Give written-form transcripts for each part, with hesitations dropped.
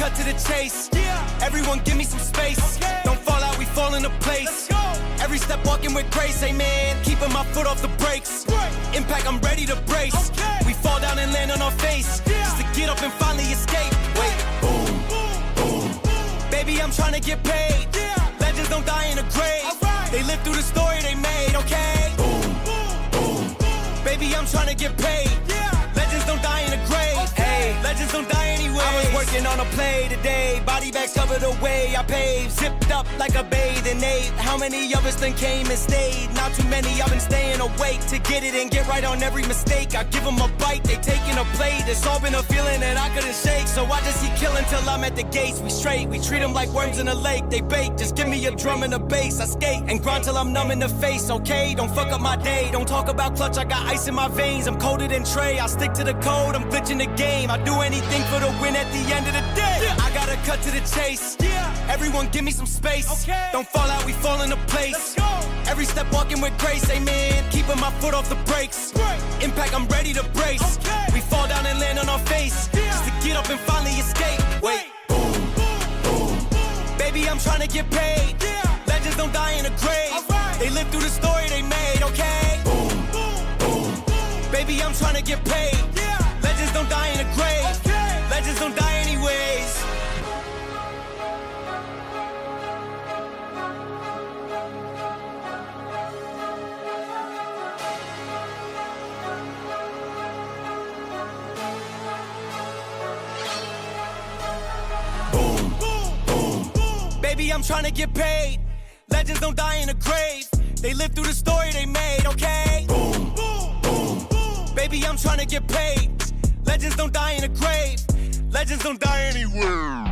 cut to the chase. Everyone give me some space. Don't fall out, we fall into place. Every step walking with grace, amen. Keeping my foot off the brakes. Impact, I'm ready to brace. We fall down and land on our face, just to get up and finally escape. Wait, boom, boom. Baby, I'm trying to get paid. Legends don't die in a grave. They live through the story they made, okay? Boom, boom. Baby, I'm trying to get paid. Legends don't die in a grave. Hey, legends don't die anyway. I was working on a play today. Body bags covered the way I paved. Zipped up like a bathing ape. How many of us then came and stayed? Not too many, I've been staying awake to get it and get right on every mistake. I give them a bite, they taking a plate. It's all been a feeling that I couldn't shake. So I just keep killing till I'm at the gates. We straight, we treat them like worms in a lake. They bake, just give me a drum and a bass. I skate and grind till I'm numb in the face, okay? Don't fuck up my day. Don't talk about clutch, I got ice in my veins. I'm coated in tray, I stick to the code. I'm glitching the game. I do anything for the win at the end of the day. I gotta cut to the chase. Everyone give me some space. Don't fall out, we fall into place. Every step walking with grace, amen. Keeping my foot off the brakes. Impact, I'm ready to brace. We fall down and land on our face, just to get up and finally escape. Wait, boom, boom. Baby, I'm trying to get paid. Legends don't die in a grave. They live through the story they made, okay? Boom, boom. Baby, I'm trying to get paid. Legends don't die in a grave. Legends don't die anyways. Boom, boom. Baby, I'm trying to get paid. Legends don't die in a grave. They live through the story they made, okay? Boom, boom. Baby, I'm trying to get paid. Legends don't die in a grave. Legends don't die anywhere.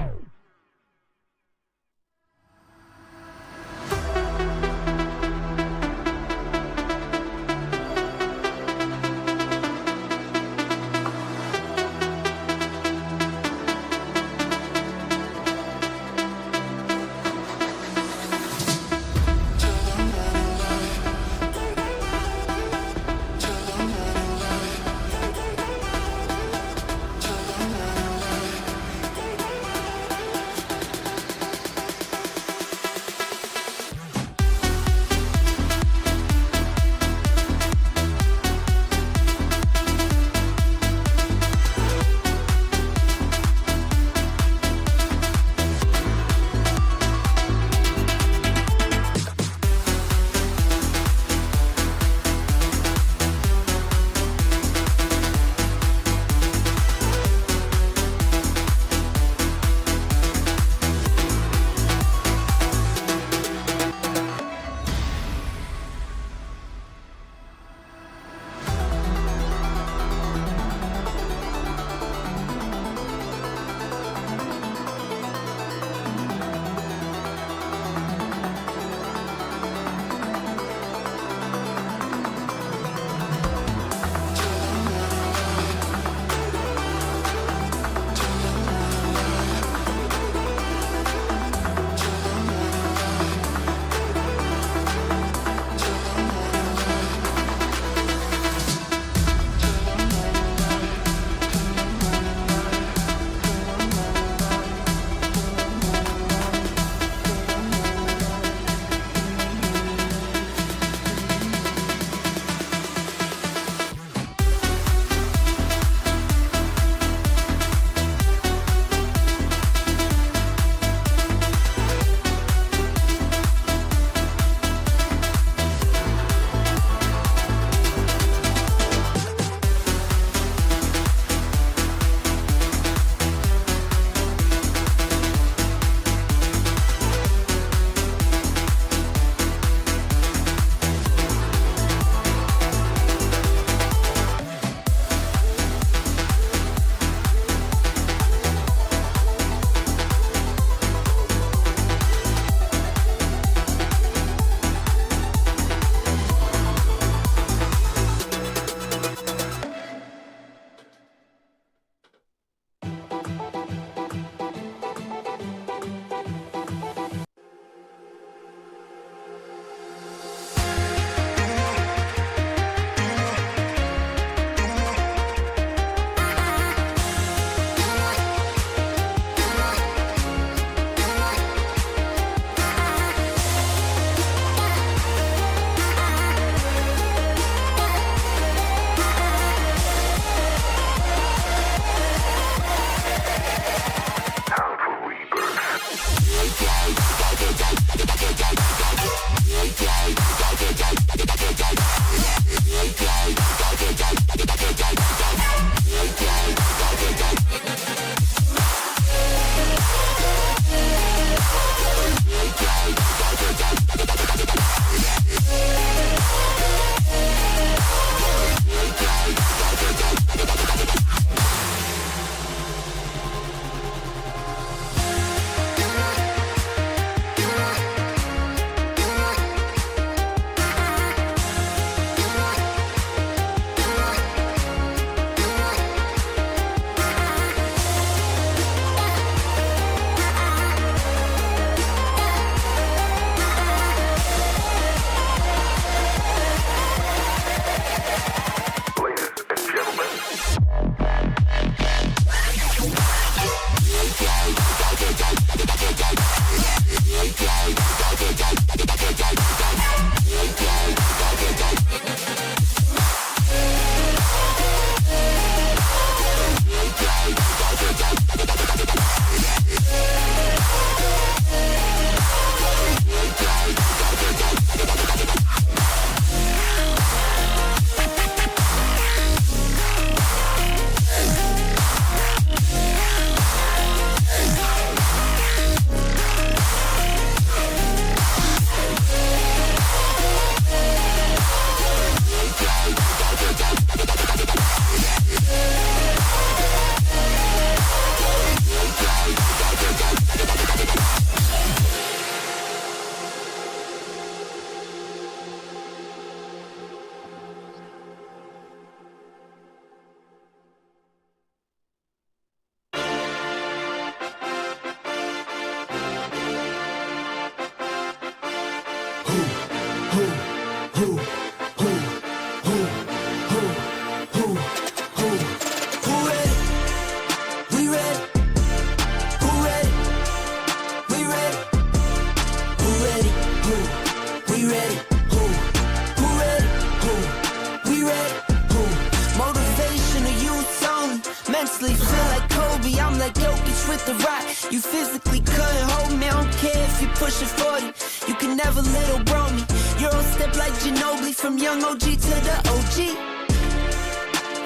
physically feel like Kobe, I'm like Jokic with the rock. You physically couldn't hold me, I don't care if you pushing 40. You can never little bro me. Euro step like Ginobili, from young OG to the OG.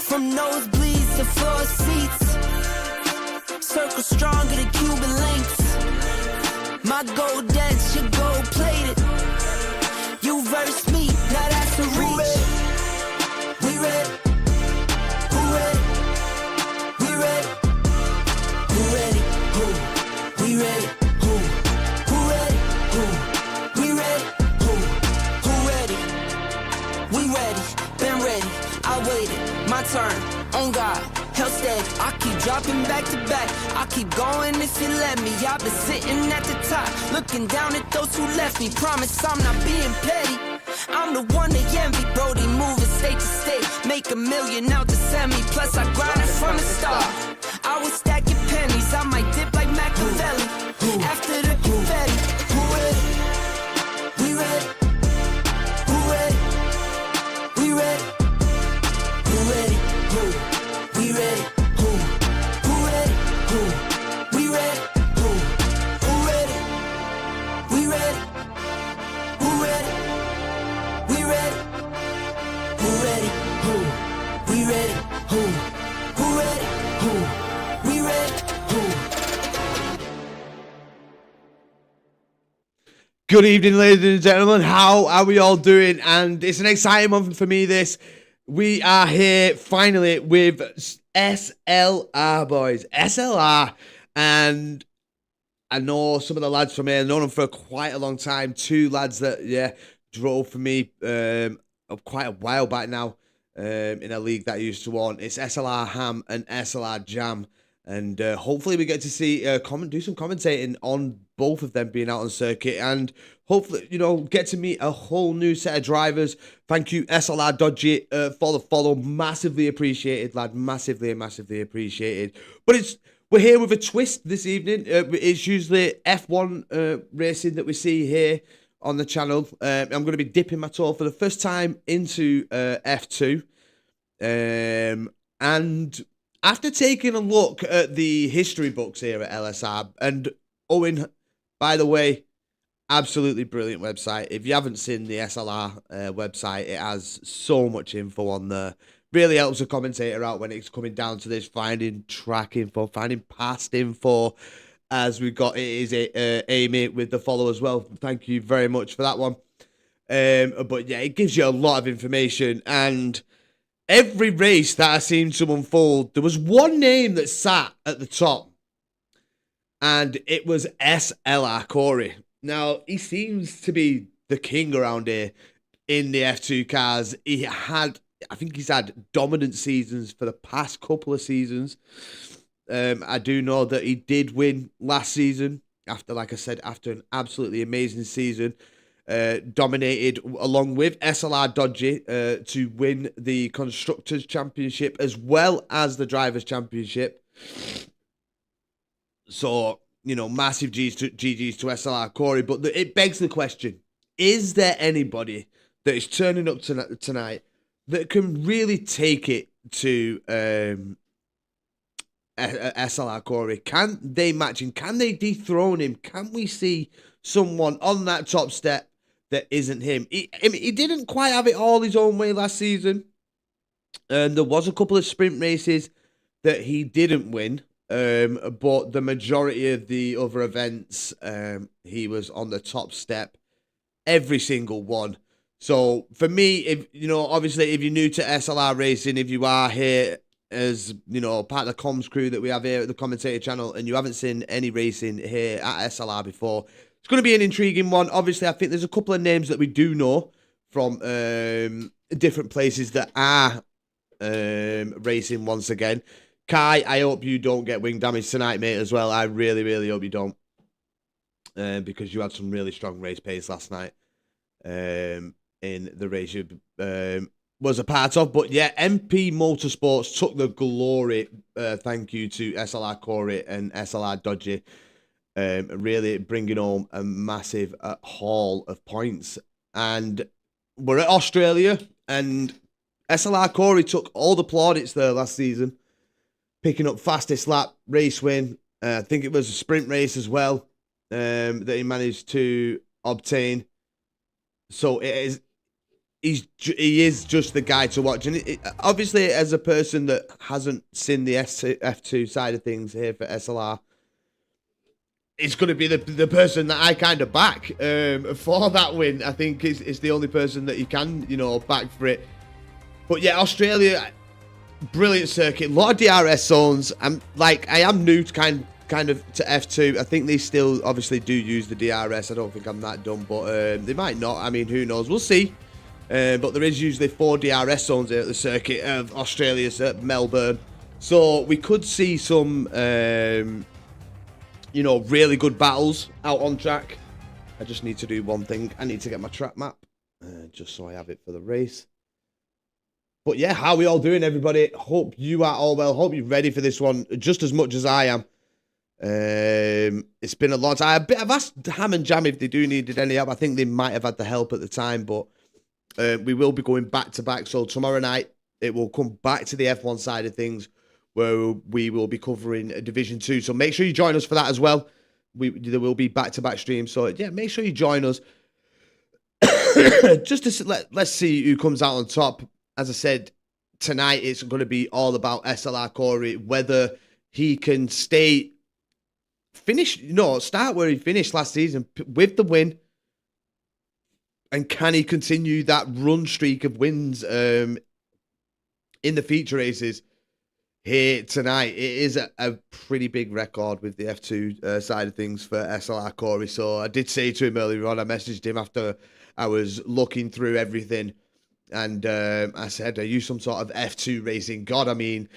From nosebleeds to floor seats. Circle stronger than Cuban links. My gold dance, your gold plated. You verse me, now that's a reach. We ready? Who ready? We ready? Who ready? Who? We ready? Who? Who ready? Who? We ready? Who? Who ready? We ready, been ready, I waited, my turn, on God, held steady. I keep dropping back to back, I keep going if you let me. I've been sitting at the top, looking down at those who left me. Promise I'm not being petty, I'm the one they envy. Brody moving state to state, make $1 million out to send me. Plus I grinded from the start, I was stacking pennies, I might dip like Machiavelli. After the confetti, who ready? We ready? Who ready? We ready? Who ready? Who? We ready? Who? Who ready? Who? We ready? Who? Who ready? We ready? Who ready? We ready? Who ready? Who? We ready? Who? Who ready? Who? We ready? Who? Good evening, ladies and gentlemen. How are we all doing? And it's an exciting month for me, this. We are here finally with SLR, boys. SLR. And I know some of the lads from here. I've known them for quite a long time. Two lads that, drove for me quite a while back now in a league that I used to own. It's SLR Ham and SLR Jam. And hopefully we get to see do some commentating on both of them being out on circuit, and hopefully, get to meet a whole new set of drivers. Thank you, SLR Dodgy, for the follow. Massively appreciated, lad. Massively appreciated. But we're here with a twist this evening. It's usually F1 racing that we see here on the channel. I'm going to be dipping my toe for the first time into F2. And after taking a look at the history books here at LSR, and Owen, by the way, absolutely brilliant website. If you haven't seen the SLR website, it has so much info on there. Really helps a commentator out when it's coming down to this, finding track info, finding past info, as we got it is Amy with the follow as well. Thank you very much for that one. But yeah, it gives you a lot of information, and every race that I seen to unfold, there was one name that sat at the top, and it was SLR Corey. Now, he seems to be the king around here in the F2 cars. I think he's had dominant seasons for the past couple of seasons. I do know that he did win last season after, like I said, after an absolutely amazing season. Dominated along with SLR Dodgy to win the Constructors' Championship as well as the Drivers' Championship. So, massive GGs to SLR Corey. But it begs the question, is there anybody that is turning up tonight that can really take it to SLR Corey? Can they match him? Can they dethrone him? Can we see someone on that top step that isn't him? He didn't quite have it all his own way last season. And there was a couple of sprint races that he didn't win. But the majority of the other events, he was on the top step every single one. So for me, obviously, if you're new to SLR racing, if you are here as, part of the comms crew that we have here at the commentator channel, and you haven't seen any racing here at SLR before, it's going to be an intriguing one. Obviously, I think there's a couple of names that we do know from different places that are racing once again. Kai, I hope you don't get wing damage tonight, mate, as well. I really, really hope you don't. Because you had some really strong race pace last night in the race you was a part of. But yeah, MP Motorsports took the glory. Thank you to SLR Corey and SLR Dodgy. Really bringing home a massive haul of points. And we're at Australia, and SLR Corey took all the plaudits there last season. picking up fastest lap, race win. I think it was a sprint race as well that he managed to obtain. So he is just the guy to watch. And obviously, as a person that hasn't seen the F2 side of things here for SLR, it's going to be the person that I kind of back for that win. I think it's the only person that you can, back for it. But yeah, Australia, brilliant circuit, a lot of DRS zones. I am new to kind of to F2. I think they still obviously do use the DRS. I don't think I'm that dumb, but they might not. I mean, who knows? We'll see. But there is usually 4 DRS zones here at the circuit of Australia's at Melbourne. So we could see some, really good battles out on track. I just need to do one thing. I need to get my track map, just so I have it for the race. But yeah, how are we all doing, everybody? Hope you are all well. Hope you're ready for this one just as much as I am. It's been a lot. I've asked Ham and Jam if they do needed any help. I think they might have had the help at the time, but we will be going back to back. So tomorrow night, it will come back to the F1 side of things, where we will be covering Division 2. So make sure you join us for that as well. There will be back-to-back streams. So yeah, make sure you join us. Just to let's see who comes out on top. As I said, tonight it's going to be all about SLR Corey, whether he can start where he finished last season with the win. And can he continue that run streak of wins in the feature races here tonight? It is a pretty big record with the F2 side of things for SLR Corey. So I did say to him earlier on, I messaged him after I was looking through everything. And I said, are you some sort of F2 racing god? I mean,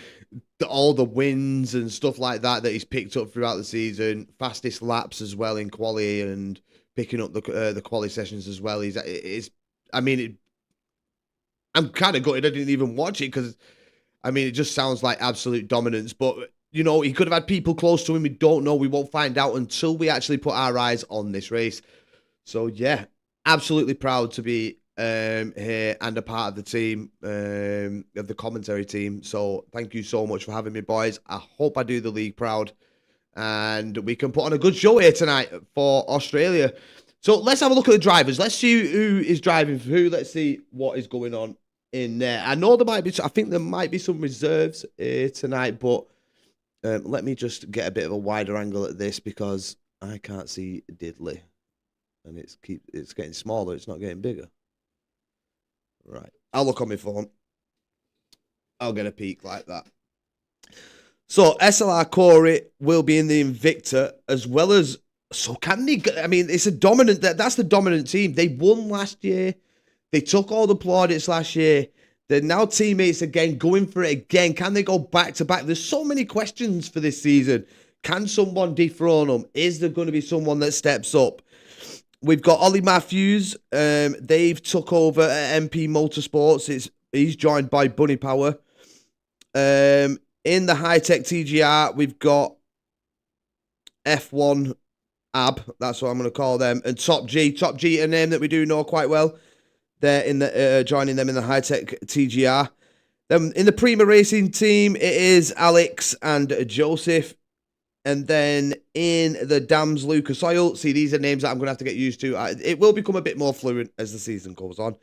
all the wins and stuff like that he's picked up throughout the season, fastest laps as well in quali and picking up the quali sessions as well. I'm kind of gutted I didn't even watch it because, it just sounds like absolute dominance. But, he could have had people close to him. We don't know. We won't find out until we actually put our eyes on this race. So, yeah, absolutely proud to be here and a part of the team, of the commentary team. So thank you so much for having me, boys. I hope I do the league proud and we can put on a good show here tonight for Australia. So let's have a look at the drivers. Let's see who is driving for who. Let's see what is going on in there. I think there might be some reserves tonight, but let me just get a bit of a wider angle at this because I can't see diddly. And it's getting smaller, it's not getting bigger. Right. I'll look on my phone. I'll get a peek like that. So SLR Corey will be in the Invicta as well as. So can they? It's a dominant. That's the dominant team. They won last year. They took all the plaudits last year. They're now teammates again, going for it again. Can they go back to back? There's so many questions for this season. Can someone dethrone them? Is there going to be someone that steps up? We've got Ollie Matthews. They've took over at MP Motorsports. He's joined by Bunny Power. In the high-tech TGR, we've got F1 AB. That's what I'm going to call them. And Top G. Top G, a name that we do know quite well. They're in the joining them in the high-tech TGR. Then in the Prima Racing team, it is Alex and Joseph. And then in the Dams, Lucas Oil. See, these are names that I'm going to have to get used to. It will become a bit more fluent as the season goes on.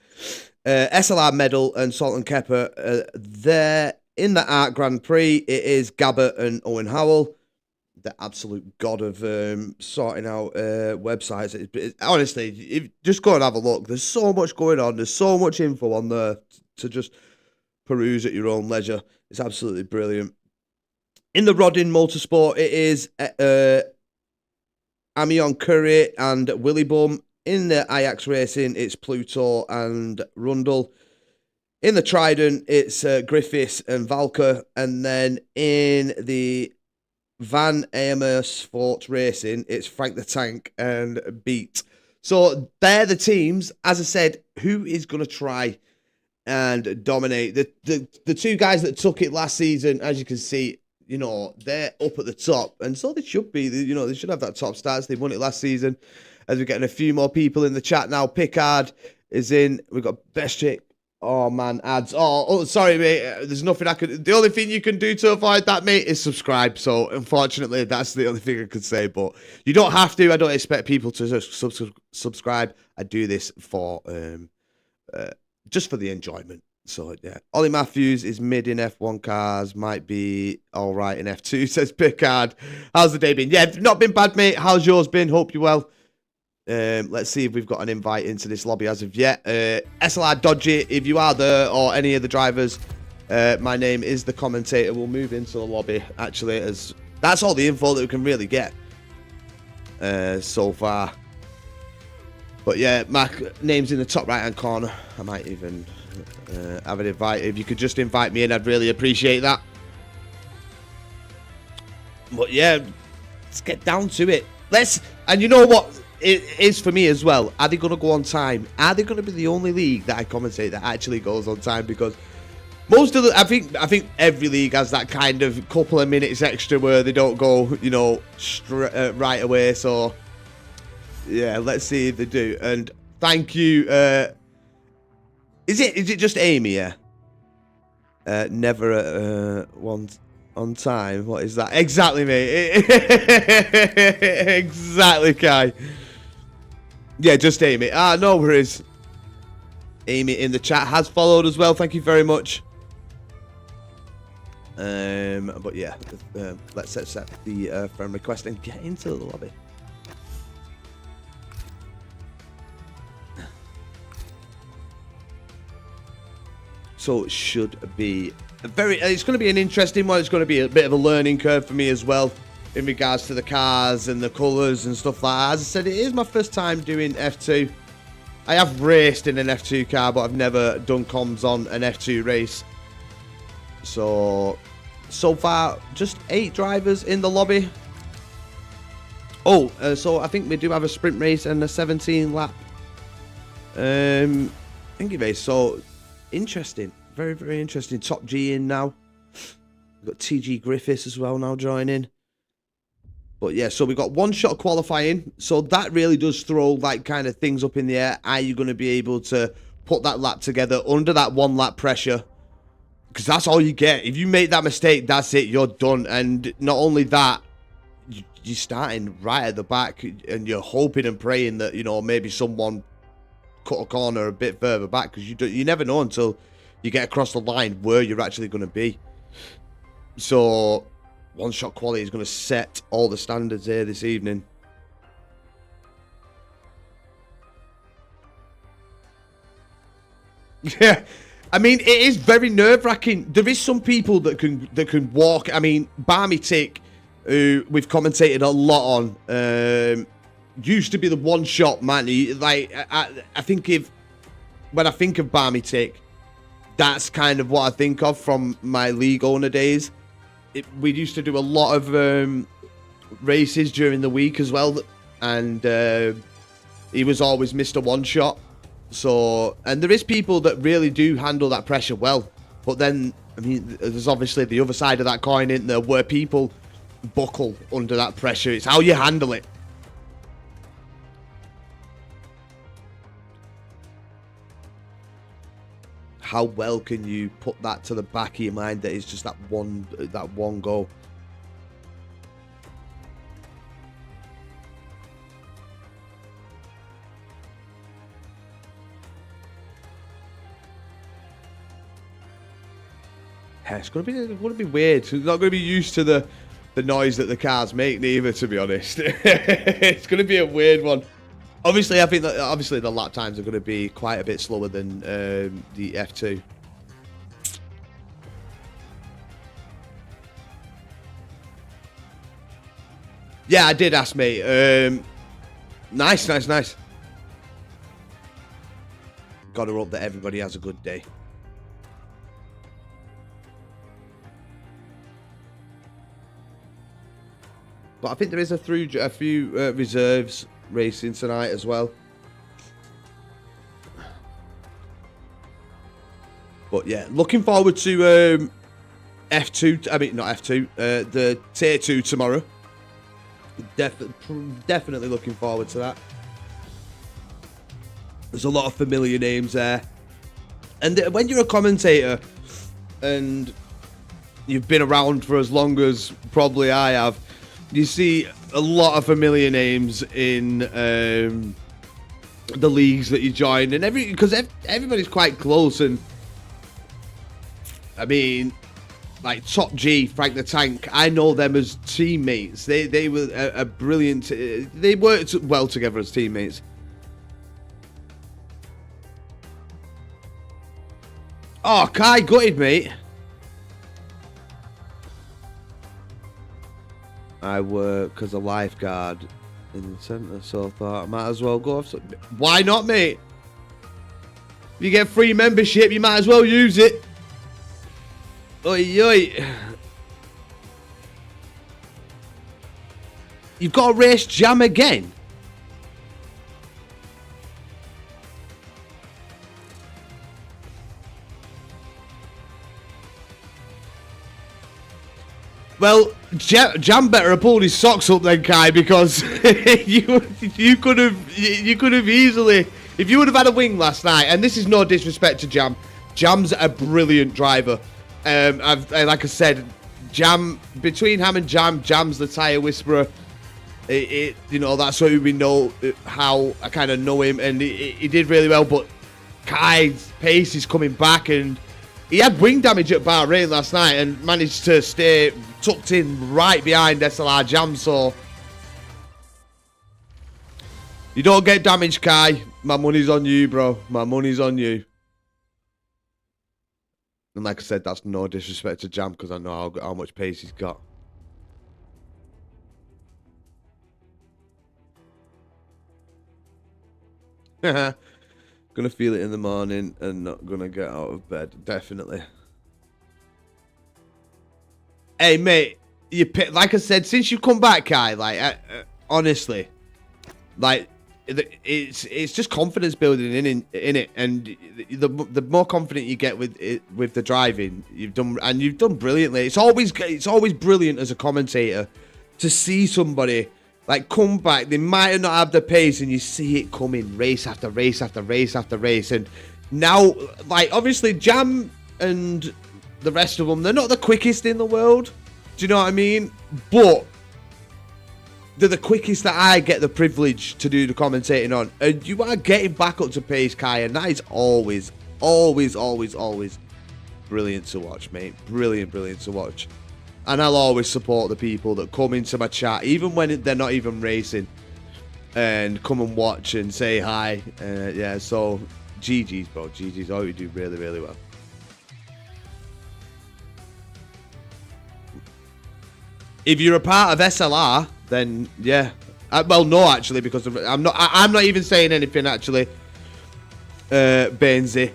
SLR Medal and Salt and Kepper. There in the Art Grand Prix, it is Gabbert and Owen Howell. The absolute god of sorting out websites. Honestly, just go and have a look. There's so much going on. There's so much info on there to just peruse at your own leisure. It's absolutely brilliant. In the Rodin Motorsport, it is Amion Curry and Willy Bum. In the Ajax Racing, it's Pluto and Rundle. In the Trident, it's Griffiths and Valker. And then in the Van Amersfoort Racing, it's Frank the Tank and Beat. So they're the teams. As I said, who is going to try and dominate? The two guys that took it last season, as you can see, they're up at the top. And so they should be. They should have that top stats. They won it last season. As we're getting a few more people in the chat now. Pickard is in. We've got Best Chick. Oh man, ads. Oh, sorry, mate. There's nothing I could. The only thing you can do to avoid that, mate, is subscribe. So unfortunately, that's the only thing I could say. But you don't have to. I don't expect people to subscribe. I do this for just for the enjoyment. So yeah, Ollie Matthews is mid in F1 cars, might be all right in F2. Says Pickard. How's the day been? Yeah, not been bad, mate. How's yours been? Hope you're well. Let's see if we've got an invite into this lobby as of yet. SLR Dodgy, if you are there or any of the drivers, my name is the commentator. We'll move into the lobby actually, as that's all the info that we can really get so far. But yeah, my name's in the top right hand corner. I might even have an invite. If you could just invite me in, I'd really appreciate that. But yeah, let's get down to it. And you know what? It is for me as well. Are they going to go on time? Are they going to be the only league that I commentate that actually goes on time? Because most of the, I think every league has that kind of couple of minutes extra where they don't go, you know, right away. So yeah, let's see if they do. And thank you. Is it just Amy? Yeah. Never once. On time, what is that? Exactly, mate. Exactly, Kai. Yeah, just Amy. No worries. Amy in the chat has followed as well. Thank you very much. But yeah, let's accept the friend request and get into the lobby. So it should be it's going to be an interesting one. It's going to be a bit of a learning curve for me as well in regards to the cars and the colours and stuff like that. As I said, it is my first time doing F2. I have raced in an F2 car, but I've never done comms on an F2 race. So far, just 8 drivers in the lobby. So I think we do have a sprint race and a 17 lap. Thank you, race. So interesting. Very, very interesting. Top G in now. We've got TG Griffiths as well now joining. But yeah, so we've got one shot qualifying. So that really does throw like kind of things up in the air. Are you going to be able to put that lap together under that 1 lap pressure? Because that's all you get. If you make that mistake, that's it. You're done. And not only that, you're starting right at the back and you're hoping and praying that, you know, maybe someone cut a corner a bit further back, because you never know until you get across the line where you're actually going to be. So one shot quality is going to set all the standards here this evening. Yeah, I mean, it is very nerve-wracking. There is some people that can walk. I mean, Barmy Tick, who we've commentated a lot on, used to be the one shot man. Like I think when I think of Barmy Tick, that's kind of what I think of from my league owner days. We used to do a lot of races during the week as well, and he was always Mr. One Shot. So, and there is people that really do handle that pressure well, but then, I mean, there's obviously the other side of that coin, isn't there, where people buckle under that pressure. It's how you handle it. How well can you put that to the back of your mind that it's just that one go? Yeah, it's gonna be weird. It's not gonna be used to the noise that the cars make, neither, to be honest. It's gonna be a weird one. Obviously, I think that the lap times are going to be quite a bit slower than the F2. Yeah, I did ask, mate. Nice. Got to hope that everybody has a good day. But I think there is a few reserves racing tonight as well. But yeah, looking forward to F2. I mean, not F2. The Tier 2 tomorrow. Definitely looking forward to that. There's a lot of familiar names there. And when you're a commentator and you've been around for as long as probably I have, you see a lot of familiar names in the leagues that you join, and because everybody's quite close. And I mean, like Top G, Frank the Tank, I know them as teammates. They were a brilliant. They worked well together as teammates. Oh, Kai gutted, mate. I work as a lifeguard in the centre, so I thought I might as well go off. Why not, mate? If you get free membership, you might as well use it. Oi, oi. You've got to race Jam again? Well, Jam better have pulled his socks up then, Kai, because you could have easily, if you would have had a wing last night, and this is no disrespect to Jam. Jam's a brilliant driver. Like I said, Jam, between Ham and Jam's the tyre whisperer. You know, that's who we know, how I kind of know him, and he did really well. But Kai's pace is coming back, and he had wing damage at Bahrain last night and managed to stay tucked in right behind SLR Jam. So you don't get damaged, Kai. My money's on you, bro. My money's on you. And like I said, that's no disrespect to Jam, because I know how much pace he's got. Gonna feel it in the morning and not gonna get out of bed. Definitely. Hey, mate. Like I said, since you've come back, Kai, like, honestly, like, it's just confidence building in it, and the more confident you get with the driving, you've done brilliantly. It's always brilliant as a commentator to see somebody like come back. They might not have the pace, and you see it coming race after race after race after race. And now, like, obviously Jam and the rest of them, they're not the quickest in the world. Do you know what I mean? But they're the quickest that I get the privilege to do the commentating on. And you are getting back up to pace, Kai, and that is always, always, always, always brilliant to watch, mate. Brilliant, brilliant to watch. And I'll always support the people that come into my chat, even when they're not even racing, and come and watch and say hi. Yeah, so GG's, bro. GG's. Oh, you do really, really well. If you're a part of SLR, then yeah. Well, no, actually, because I'm not even saying anything, actually. Bainsy.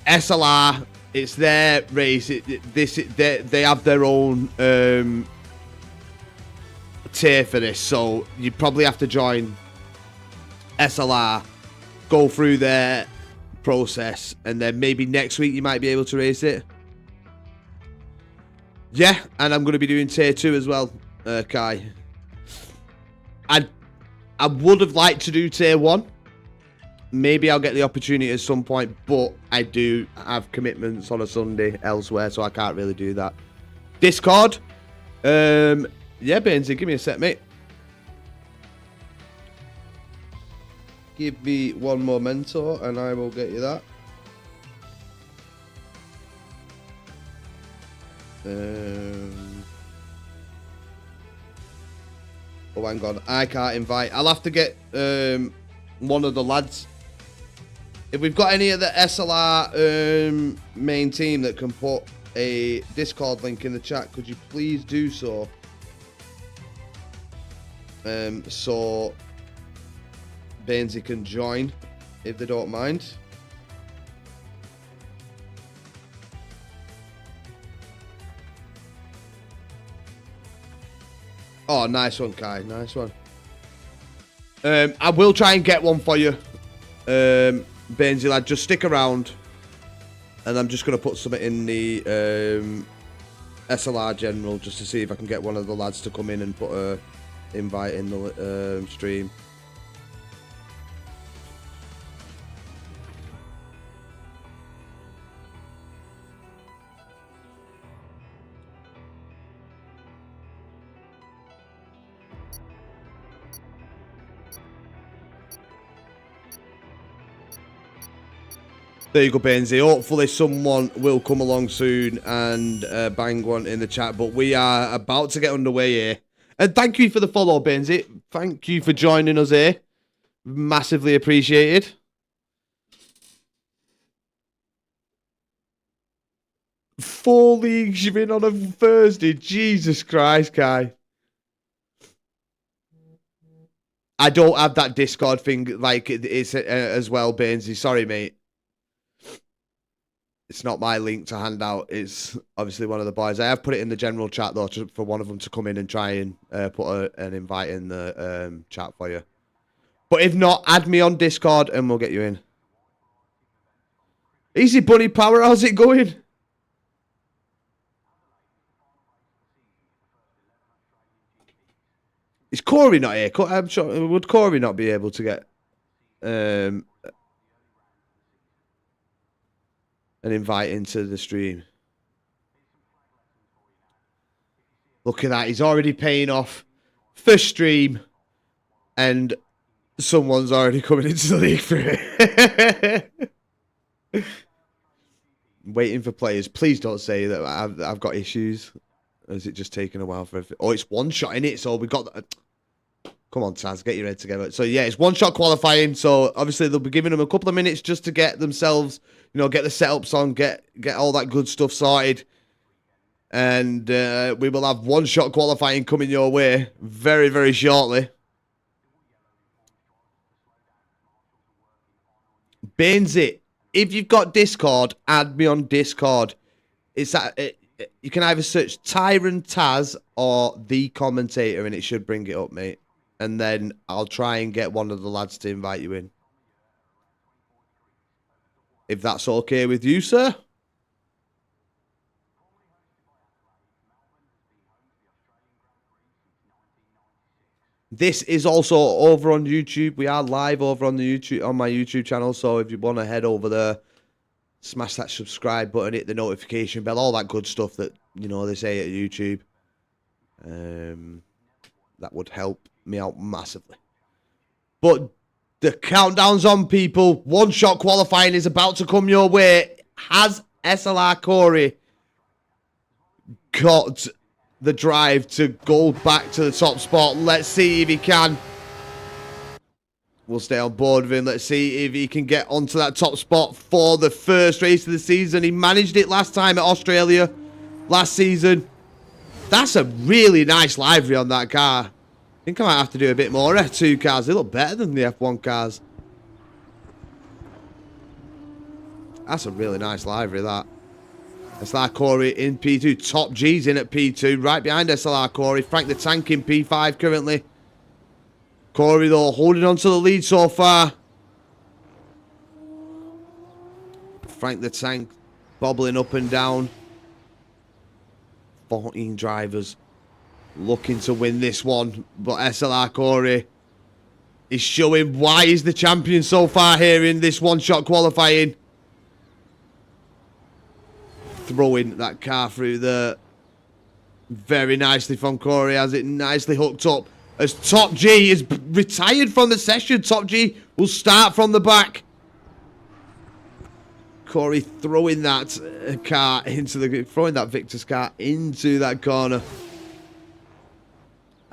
SLR, it's their race. They have their own tier for this, so you probably have to join SLR, go through their process, and then maybe next week you might be able to race it. Yeah, and I'm going to be doing tier 2 as well, Kai. I would have liked to do tier 1. Maybe I'll get the opportunity at some point, but I do have commitments on a Sunday elsewhere, so I can't really do that. Discord. Yeah, Bainsy, give me a sec, mate. Give me one momento, and I will get you that. Oh, hang on. I can't invite. I'll have to get one of the lads. If we've got any of the SLR main team that can put a Discord link in the chat, could you please do so? So Bainsy can join, if they don't mind. Oh, nice one, Kai. Nice one. I will try and get one for you, Bainsy lad. Just stick around, and I'm just going to put something in the SLR general just to see if I can get one of the lads to come in and put a invite in the stream. There you go, Benzie. Hopefully someone will come along soon and bang one in the chat. But we are about to get underway here. And thank you for the follow, Benzie. Thank you for joining us here. Massively appreciated. Four leagues you've been on a Thursday. Jesus Christ, Kai. I don't have that Discord thing like it's as well, Bainesy. Sorry, mate. It's not my link to hand out. It's obviously one of the boys. I have put it in the general chat, though, for one of them to come in and try and put an invite in the chat for you. But if not, add me on Discord and we'll get you in. Easy Bunny Power, how's it going? Is Corey not here? I'm sure, would Corey not be able to get an invite into the stream? Look at that. He's already paying off for stream and someone's already coming into the league for it. Waiting for players. Please don't say that I've got issues. Or is it just taking a while for everything? Oh, it's one shot in it, so we got... Come on, Taz, get your head together. So, yeah, it's one shot qualifying, so obviously they'll be giving them a couple of minutes just to get themselves, you know, get the setups on, get all that good stuff sorted. And we will have one shot qualifying coming your way very, very shortly. Bainesy, if you've got Discord, add me on Discord. It's that... You can either search Tyron Taz or The Commentator and it should bring it up, mate. And then I'll try and get one of the lads to invite you in. If that's okay with you, sir. This is also over on YouTube. We are live over on the YouTube on my YouTube channel. So if you want to head over there, smash that subscribe button, hit the notification bell, all that good stuff that, you know, they say at YouTube. That would help me out massively. But the countdown's on, people. One shot qualifying is about to come your way. Has SLR Corey got the drive to go back to the top spot? Let's see if he can. We'll stay on board with him. Let's see if he can get onto that top spot for the first race of the season. He managed it last time at Australia, last season. That's a really nice livery on that car. I think I might have to do a bit more F2 cars. They look better than the F1 cars. That's a really nice livery, that. SLR Corey in P2. Top G's in at P2. Right behind SLR Corey. Frank the Tank in P5 currently. Corey, though, holding on to the lead so far. Frank the Tank bobbling up and down. 14 drivers looking to win this one. But SLR Corey is showing why he's the champion so far here in this one-shot qualifying. Throwing that car through there. Very nicely from Corey. Has it nicely hooked up. As Top G is retired from the session. Top G will start from the back. Corey throwing that car into the... Throwing that Victor's car into that corner.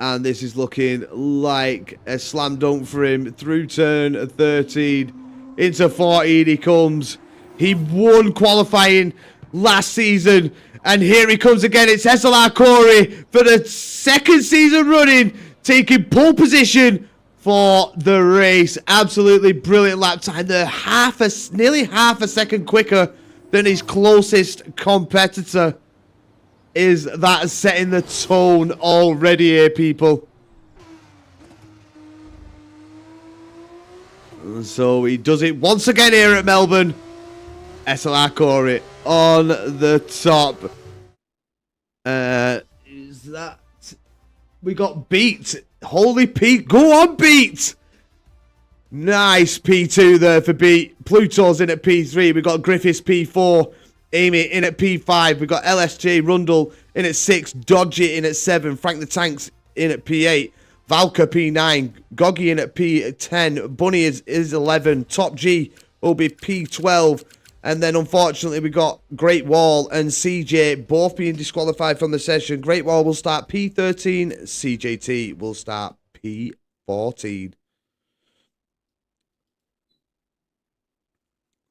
And this is looking like a slam dunk for him. Through turn 13. Into 14 he comes. He won qualifying last season. And here he comes again. It's SLR Corey for the second season running. Taking pole position for the race. Absolutely brilliant lap time. They're nearly half a second quicker than his closest competitor. Is that setting the tone already here, people? And so he does it once again here at Melbourne. SLR Corey on the top. Is that... We got Beat. Holy Pete. Go on, Beat. Nice P2 there for Beat. Pluto's in at P3. We got Griffiths P4. Amy in at P5. We got LSJ Rundle in at 6. Dodgy in at 7. Frank the Tank's in at P8. Valka P9. Goggy in at P10. Bunny is 11. Top G will be P12. And then, unfortunately, we got Great Wall and CJ both being disqualified from the session. Great Wall will start P13. CJT will start P14.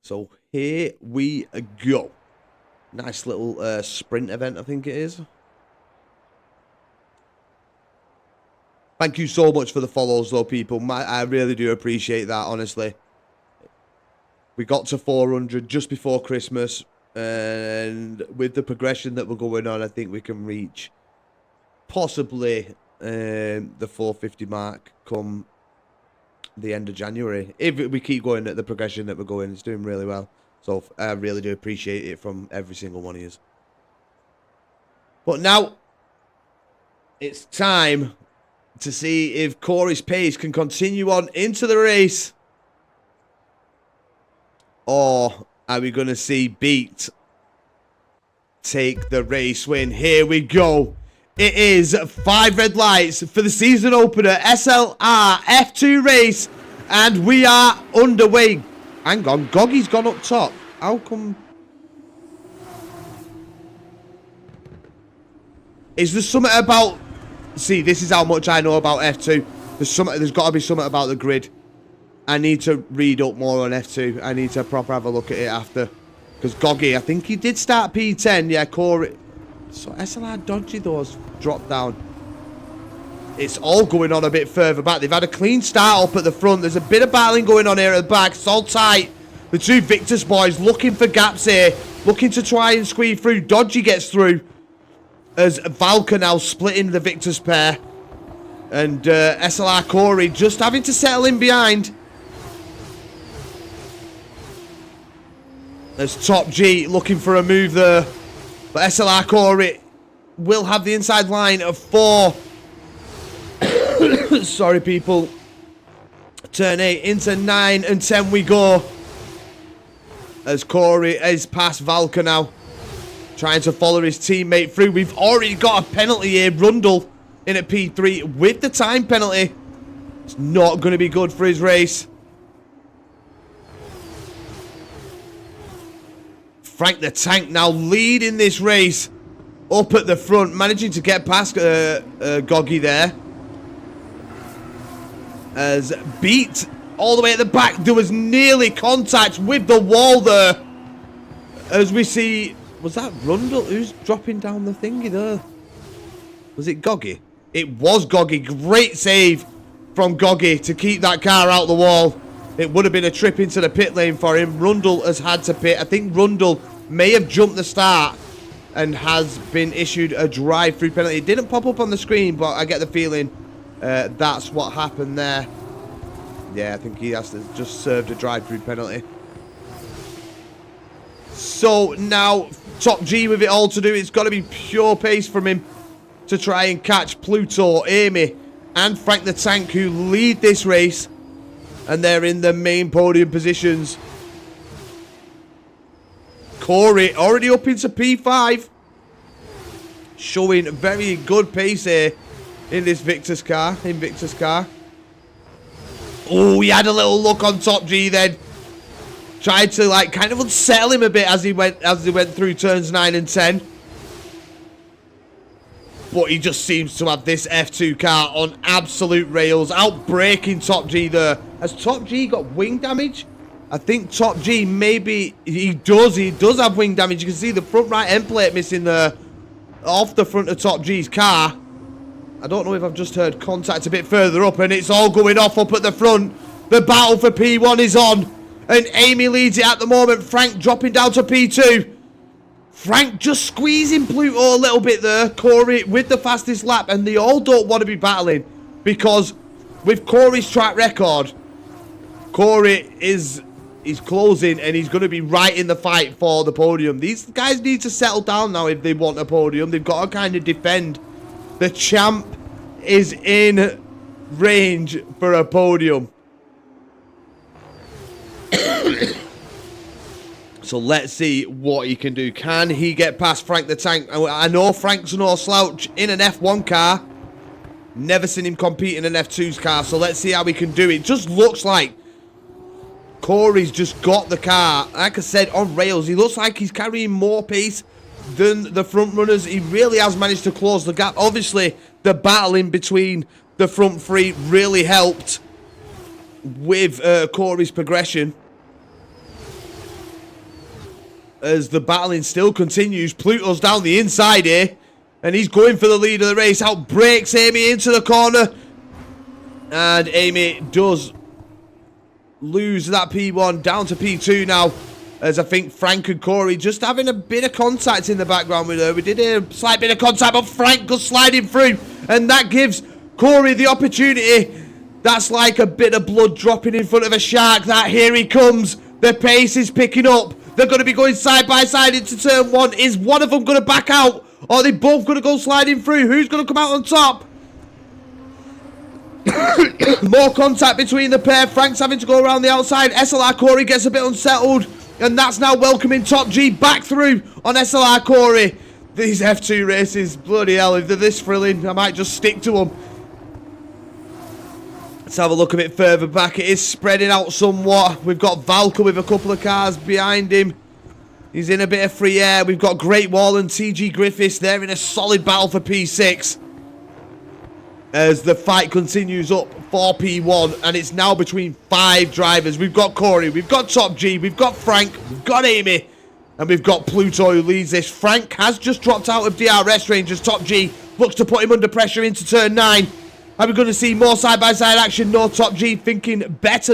So here we go. Nice little sprint event, I think it is. Thank you so much for the follows, though, people. I really do appreciate that, honestly. We got to 400 just before Christmas, and with the progression that we're going on, I think we can reach possibly the 450 mark come the end of January. If we keep going at the progression that we're going, it's doing really well. So I really do appreciate it from every single one of you. But now, it's time to see if Corey's pace can continue on into the race. Or are we going to see Beat take the race win? Here we go. It is 5 red lights for the season opener SLR F2 race. And we are underway. Hang on, Goggy's gone up top. How come? Is there something about... See, this is how much I know about F2. There's got to be something about the grid. I need to read up more on F2. I need to proper have a look at it after. Because Goggy, I think he did start P10. Yeah, Corey. So SLR dodgy though has dropped down. It's all going on a bit further back. They've had a clean start up at the front. There's a bit of battling going on here at the back. It's all tight. The two Victus boys looking for gaps here. Looking to try and squeeze through. Dodgy gets through. As Valka now splitting the Victus pair. And SLR Corey just having to settle in behind. There's Top G looking for a move there. But SLR Corey will have the inside line of 4. Sorry, people. Turn 8 into 9 and 10 we go. As Corey is past Valka now. Trying to follow his teammate through. We've already got a penalty here. Rundle in at P3 with the time penalty. It's not going to be good for his race. Frank the Tank now leading this race up at the front, managing to get past Goggy there. As Beat all the way at the back, there was nearly contact with the wall there. As we see, was that Rundle? Who's dropping down the thingy there? Was it Goggy? It was Goggy. Great save from Goggy to keep that car out the wall. It would have been a trip into the pit lane for him. Rundle has had to pit. I think Rundle may have jumped the start and has been issued a drive-through penalty. It didn't pop up on the screen, but I get the feeling that's what happened there. Yeah, I think he has to just served a drive-through penalty. So now Top G with it all to do. It's got to be pure pace from him to try and catch Pluto, Amy, and Frank the Tank, who lead this race. And they're in the main podium positions. Corey already up into P5. Showing very good pace here in this Victor's car. Oh, he had a little look on Top G then. Tried to like kind of unsettle him a bit as he went through turns 9 and 10. But he just seems to have this F2 car on absolute rails. Outbraking Top G there. Has Top G got wing damage? I think Top G maybe... He does have wing damage. You can see the front right end plate missing there. Off the front of Top G's car. I don't know if I've just heard contact a bit further up. And it's all going off up at the front. The battle for P1 is on. And Amy leads it at the moment. Frank dropping down to P2. Frank just squeezing Pluto a little bit there. Corey with the fastest lap. And they all don't want to be battling. Because with Corey's track record, Corey is closing and he's going to be right in the fight for the podium. These guys need to settle down now if they want a podium. They've got to kind of defend. The champ is in range for a podium. So let's see what he can do. Can he get past Frank the Tank? I know Frank's no slouch in an F1 car. Never seen him compete in an F2's car. So let's see how he can do it. Just looks like Corey's just got the car, like I said, on rails. He looks like he's carrying more pace than the front runners. He really has managed to close the gap. Obviously, the battle in between the front three really helped with Corey's progression. As the battling still continues, Pluto's down the inside here, and he's going for the lead of the race. Out breaks Amy into the corner, and Amy does lose that P1 down to P2 now, as I think Frank and Corey just having a bit of contact in the background with her. We did a slight bit of contact, but Frank goes sliding through, and that gives Corey the opportunity. That's like a bit of blood dropping in front of a shark. That here he comes. The pace is picking up. They're going to be going side by side into turn one. Is one of them going to back out? Or are they both going to go sliding through? Who's going to come out on top? More contact between the pair. Frank's having to go around the outside. SLR Corey gets a bit unsettled. And that's now welcoming Top G back through on SLR Corey. These F2 races, bloody hell, if they're this thrilling, I might just stick to them. Let's have a look a bit further back. It is spreading out somewhat. We've got Valka with a couple of cars behind him. He's in a bit of free air. We've got Great Wall and TG Griffiths. They're in a solid battle for P6. As the fight continues up for P1. And it's now between 5 drivers. We've got Corey. We've got Top G. We've got Frank. We've got Amy. And we've got Pluto who leads this. Frank has just dropped out of DRS range as Top G looks to put him under pressure into turn 9. Are we going to see more side-by-side action? No, Top G thinking better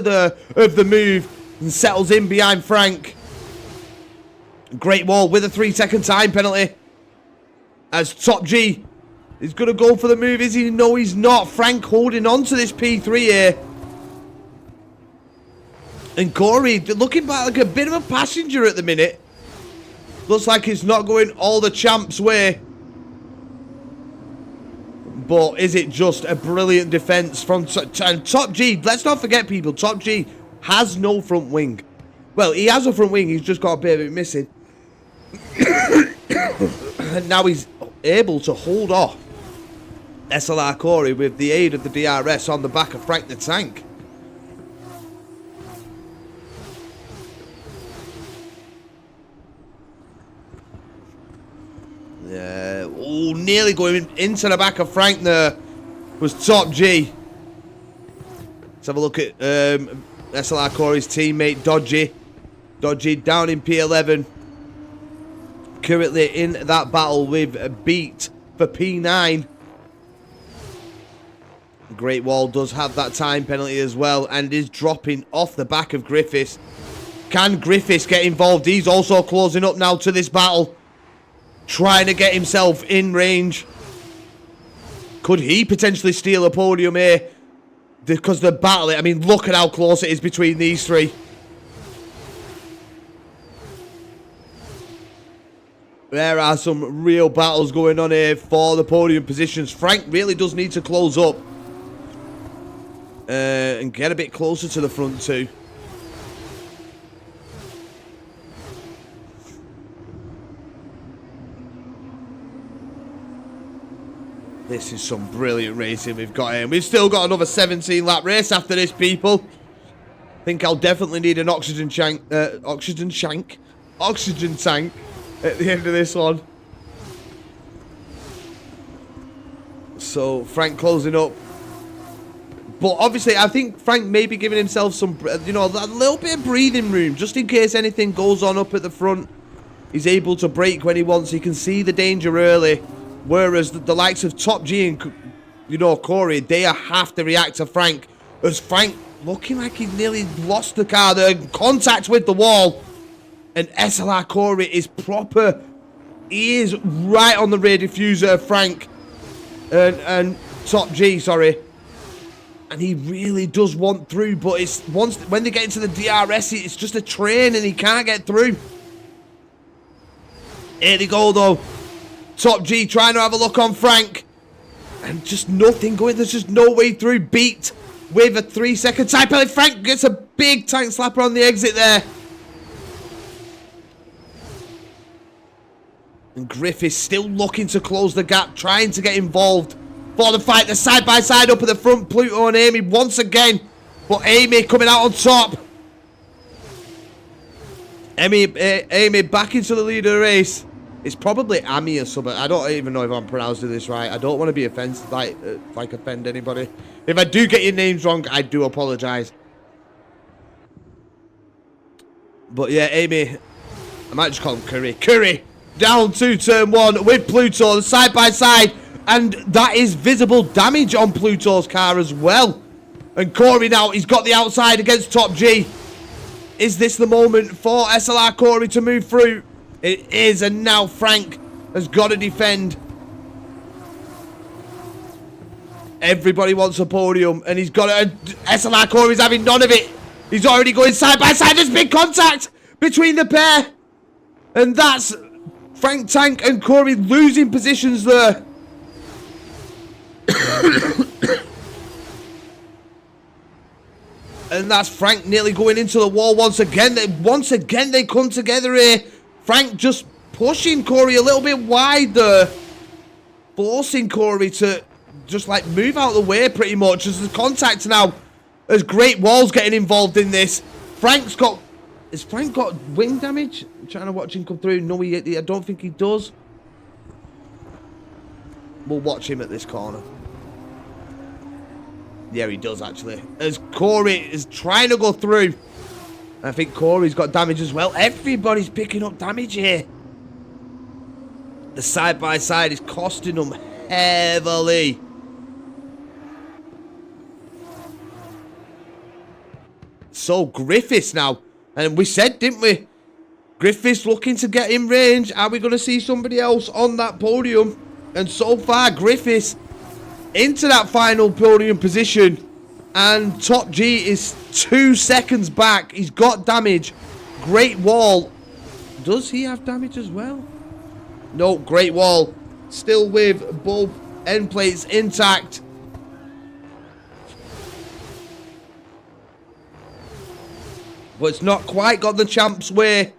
of the move and settles in behind Frank. Great Wall with a 3-second time penalty. As Top G is going to go for the move. Is he? No, he's not. Frank holding on to this P3 here. And Corey looking back like a bit of a passenger at the minute. Looks like it's not going all the champ's way. But is it just a brilliant defense from Top G? Let's not forget, people, Top G has no front wing. Well, he has a front wing. He's just got a bit of it missing. And now he's able to hold off SLR Corey with the aid of the DRS on the back of Frank the Tank. Yeah, oh, nearly going into the back of Frank there was Top G. Let's have a look at SLR Corey's teammate, Dodgy. Dodgy down in P11. Currently in that battle with Beat for P9. Great Wall does have that time penalty as well and is dropping off the back of Griffiths. Can Griffiths get involved? He's also closing up now to this battle. Trying to get himself in range. Could he potentially steal a podium here? Because the battle, I mean, look at how close it is between these three. There are some real battles going on here for the podium positions. Frank really does need to close up. And get a bit closer to the front too. This is some brilliant racing we've got here. We've still got another 17 lap race after this, people. I think I'll definitely need an oxygen tank at the end of this one. So Frank closing up. But obviously, I think Frank may be giving himself some, you know, a little bit of breathing room. Just in case anything goes on up at the front. He's able to brake when he wants. He can see the danger early. Whereas the likes of Top G and, you know, Corey, they have to react to Frank. As Frank looking like he nearly lost the car there. Contact with the wall. And SLR Corey is proper. He is right on the rear diffuser of Frank. And Top G, sorry. And he really does want through. But it's when they get into the DRS, it's just a train and he can't get through. Here they go, though. Top G trying to have a look on Frank. And just nothing going. There's just no way through. Beat with a 3-second time penalty. Frank gets a big tank slapper on the exit there. And Griffiths still looking to close the gap. Trying to get involved for the fight. The side by side up at the front. Pluto and Amy once again. But Amy coming out on top. Amy back into the lead of the race. It's probably Amy or something. I don't even know if I'm pronouncing this right. I don't want to be offensive, like offend anybody. If I do get your names wrong, I do apologise. But yeah, Amy, I might just call him Curry. Curry down to turn 1 with Pluto side by side, and that is visible damage on Pluto's car as well. And Corey now, he's got the outside against Top G. Is this the moment for SLR Corey to move through? It is, and now Frank has got to defend. Everybody wants a podium, and he's got to... SLR Corey's having none of it. He's already going side by side. There's big contact between the pair. And that's Frank Tank and Corey losing positions there. And that's Frank nearly going into the wall once again. Once again, they come together here. Frank just pushing Corey a little bit wider, forcing Corey to just like move out of the way pretty much. As the contact now, as Great Wall's getting involved in this. Frank's got... Has Frank got wing damage? I'm trying to watch him come through. No, I don't think he does. We'll watch him at this corner. Yeah, he does actually. As Corey is trying to go through. I think Corey's got damage as well. Everybody's picking up damage here. The side-by-side is costing them heavily. So Griffiths now. And we said, didn't we? Griffiths looking to get in range. Are we going to see somebody else on that podium? And so far, Griffiths into that final podium position. And Top G is 2 seconds back. He's got damage. Great Wall. Does he have damage as well? No, Great Wall still with both end plates intact. But it's not quite got the champ's way.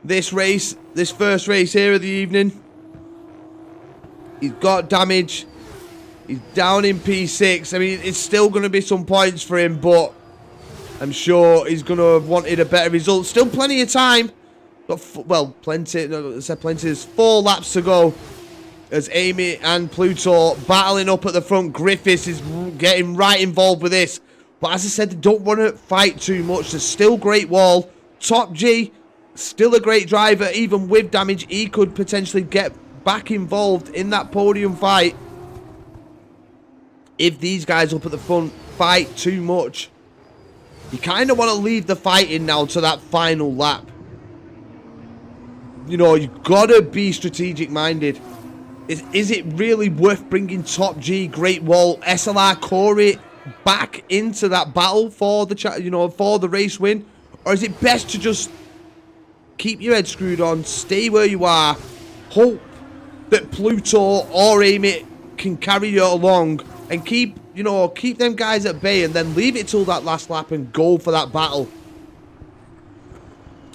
This race, this first race here of the evening. He's got damage. He's down in P6. I mean, it's still going to be some points for him, but I'm sure he's going to have wanted a better result. Still plenty of time. Well, plenty. No, I said plenty. There's 4 laps to go. As Amy and Pluto battling up at the front. Griffiths is getting right involved with this. But as I said, they don't want to fight too much. There's still Great Wall. Top G, still a great driver. Even with damage, he could potentially get back involved in that podium fight. If these guys up at the front fight too much, you kind of want to leave the fighting now to that final lap. You know, you've got to be strategic minded. Is it really worth bringing Top G, Great Wall, SLR Corey back into that battle for the for the race win? Or is it best to just keep your head screwed on, stay where you are, hope that Pluto or Amy can carry you along, and keep them guys at bay, and then leave it till that last lap and go for that battle?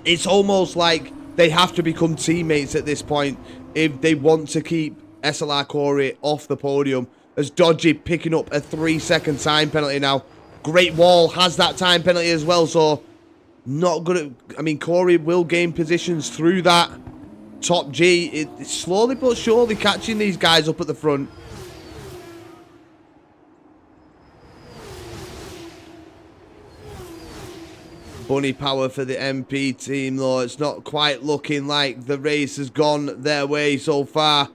It's almost like they have to become teammates at this point if they want to keep SLR Corey off the podium. As Dodgy picking up a 3-second time penalty now. Great Wall has that time penalty as well, so not good at... I mean, Corey will gain positions through that. Top G, it's slowly but surely catching these guys up at the front. Bunny power for the MP team, though. It's not quite looking like the race has gone their way so far.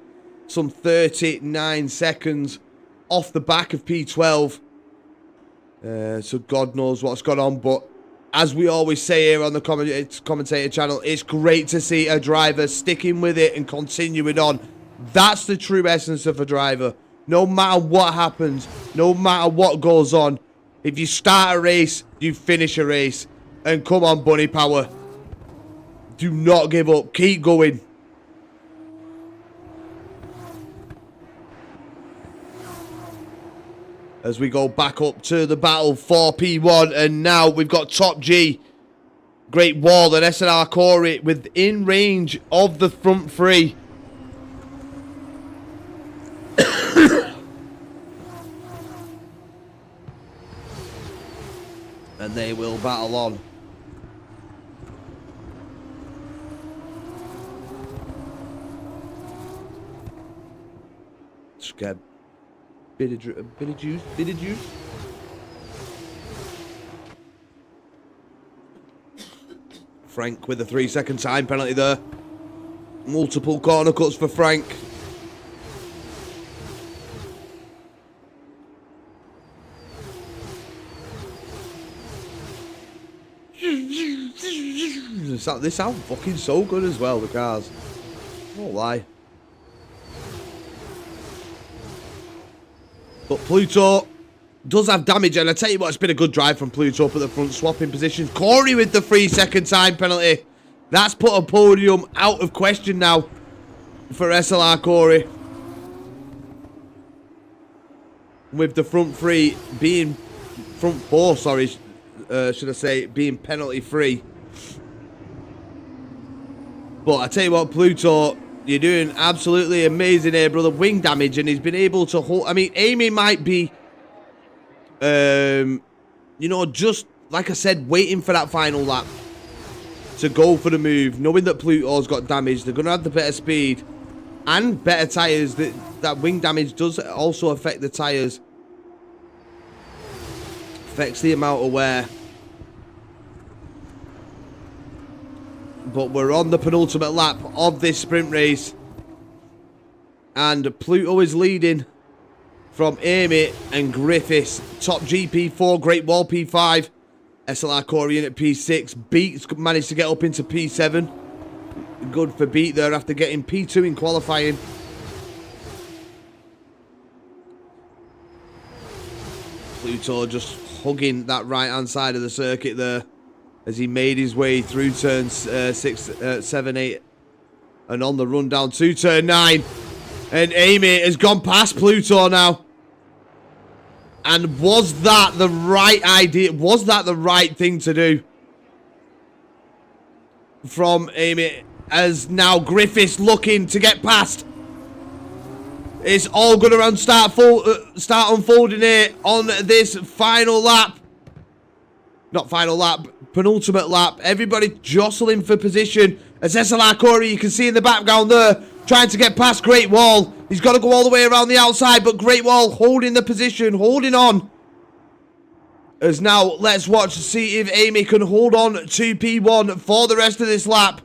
Some 39 seconds off the back of P12. So God knows what's gone on. But as we always say here on the commentator channel, it's great to see a driver sticking with it and continuing on. That's the true essence of a driver. No matter what happens, no matter what goes on, if you start a race, you finish a race. And come on, Bunny Power. Do not give up. Keep going. As we go back up to the battle for P1. And now we've got Top G, Great Wall, and SLR Corey within range of the front three. And they will battle on. Just get a bit of juice. Frank with a 3-second time penalty there. Multiple corner cuts for Frank. They sound fucking so good as well, the cars. Won't lie. But Pluto does have damage, and I tell you what, it's been a good drive from Pluto up at the front, swapping positions. Corey with the 3-second time penalty. That's put a podium out of question now for SLR Corey. With the front four, sorry, should I say, being penalty free. But I tell you what, Pluto, you're doing absolutely amazing here, brother. Wing damage, and he's been able to hold. I mean, Amy might be, you know, just like I said, waiting for that final lap to go for the move, knowing that Pluto's got damage. They're going to have the better speed and better tyres. That wing damage does also affect the tyres. Affects the amount of wear. But we're on the penultimate lap of this sprint race. And Pluto is leading from Amy and Griffiths. Top GP4, Great Wall P5. SLR Corey in at P6. Beat's managed to get up into P7. Good for Beat there after getting P2 in qualifying. Pluto just hugging that right-hand side of the circuit there as he made his way through turns 7, 8, and on the run down to turn 9. And Amy has gone past Pluto now. And was that the right idea? Was that the right thing to do from Amy? As now Griffiths looking to get past. It's all going to start unfolding here on this final lap. Not final lap, penultimate lap. Everybody jostling for position. As SLR Corey, you can see in the background there, trying to get past Great Wall. He's got to go all the way around the outside, but Great Wall holding the position, holding on. As now, let's watch to see if Amy can hold on to P1 for the rest of this lap.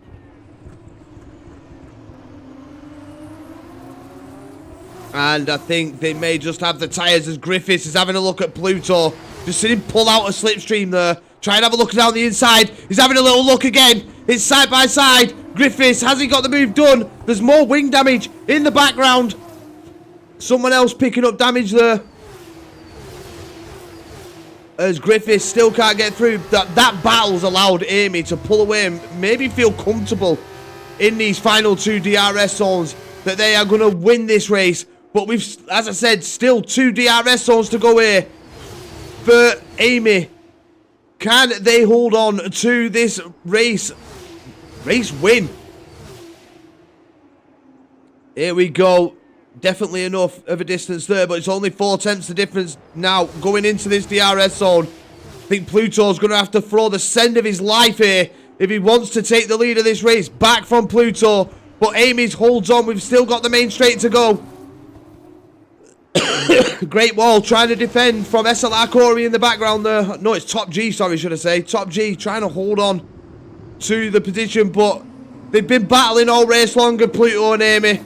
And I think they may just have the tyres as Griffiths is having a look at Pluto. Just see him pull out a slipstream there. Try and have a look down the inside. He's having a little look again. It's side by side. Griffiths, has he got the move done? There's more wing damage in the background. Someone else picking up damage there. As Griffiths still can't get through. That battle's allowed Amy to pull away and maybe feel comfortable in these final 2 DRS zones that they are going to win this race. But we've, as I said, still 2 DRS zones to go here for Amy. Can they hold on to this race win? Here we go. Definitely enough of a distance there, but it's only 4 tenths the difference now going into this DRS zone. I think Pluto's going to have to throw the send of his life here if he wants to take the lead of this race back from Pluto. But Amy's holds on. We've still got the main straight to go. Great Wall trying to defend from SLR Corey in the background there. No, it's Top G, sorry, should I say. Top G trying to hold on to the position, but they've been battling all race long, Pluto and Amy.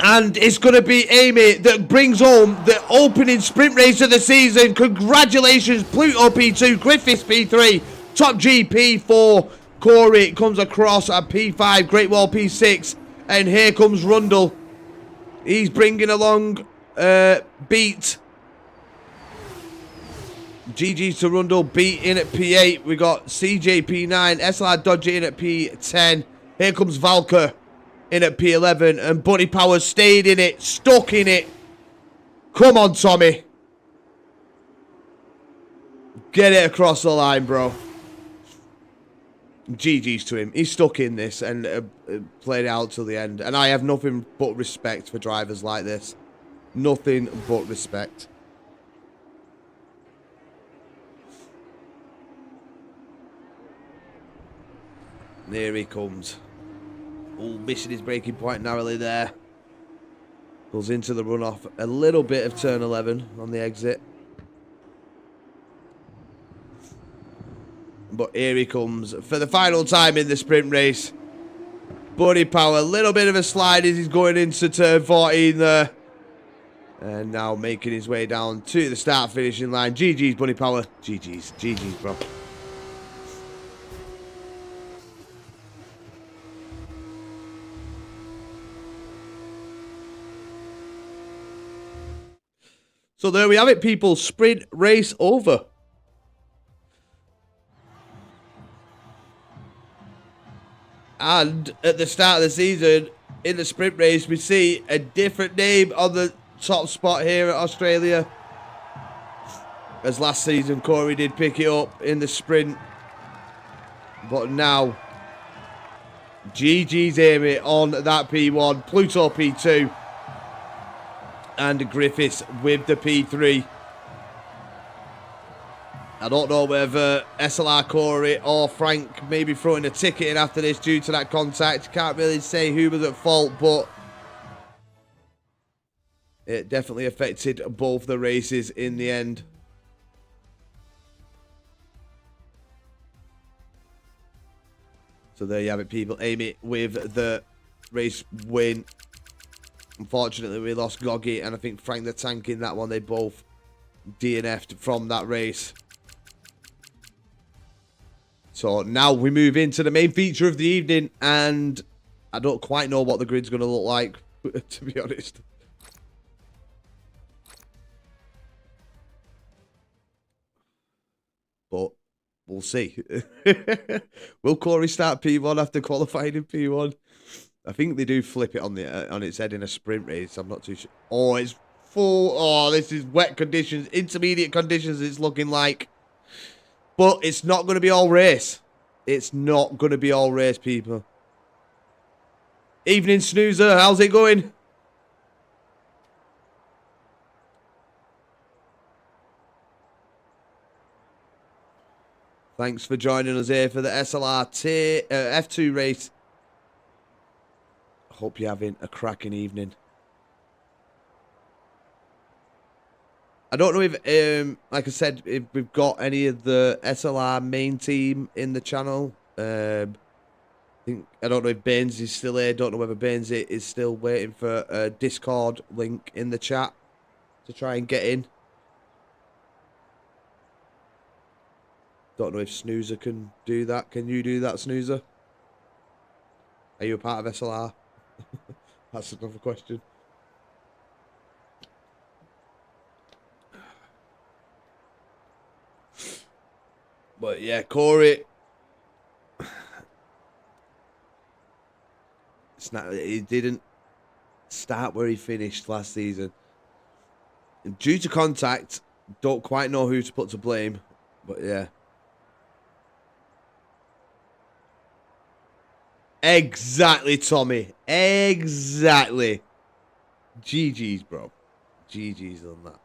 And it's going to be Amy that brings home the opening sprint race of the season. Congratulations, Pluto P2, Griffiths P3, Top G P4. Corey comes across at P5, Great Wall P6. And here comes Rundle. He's bringing along Beat. GG's to Rundle. Beat in at P8. We got CJ P9. SLR Dodger in at P10. Here comes Valker in at P11. And Buddy Powers stayed in it. Stuck in it. Come on, Tommy. Get it across the line, bro. GG's to him. He's stuck in this and played it out till the end. And I have nothing but respect for drivers like this. Nothing but respect. And here he comes. Oh, missing his braking point narrowly there. Pulls into the runoff. A little bit of turn 11 on the exit. But here he comes for the final time in the sprint race. Buddy Power, a little bit of a slide as he's going into turn 14 there. And now making his way down to the start finishing line. GG's, Buddy Power. GG's. GG's, bro. So there we have it, people. Sprint race over. And at the start of the season, in the sprint race, we see a different name on the top spot here at Australia. As last season, Corey did pick it up in the sprint. But now, GG's Amy on that P1, Pluto P2. And Griffiths with the P3. I don't know whether SLR Corey or Frank may be throwing a ticket in after this due to that contact. Can't really say who was at fault, but it definitely affected both the races in the end. So there you have it, people. Amy with the race win. Unfortunately, we lost Goggy, and I think Frank the Tank in that one. They both DNF'd from that race. So now we move into the main feature of the evening, and I don't quite know what the grid's going to look like, to be honest. But we'll see. Will Corey start P1 after qualifying in P1? I think they do flip it on its head in a sprint race. I'm not too sure. Oh, it's full. Oh, this is wet conditions, intermediate conditions. It's looking like, but it's not going to be all race. It's not going to be all race, people. Evening snoozer, how's it going? Thanks for joining us here for the SLR F2 race. Hope you're having a cracking evening. I don't know if, like I said, if we've got any of the SLR main team in the channel. I don't know if Baines is still here. Don't know whether Baines is still waiting for a Discord link in the chat to try and get in. Don't know if Snoozer can do that. Can you do that, Snoozer? Are you a part of SLR? That's another question. But yeah, Corey. He didn't start where he finished last season. And due to contact, don't quite know who to put to blame. But yeah. Exactly, Tommy. Exactly. GG's, bro. GG's on that.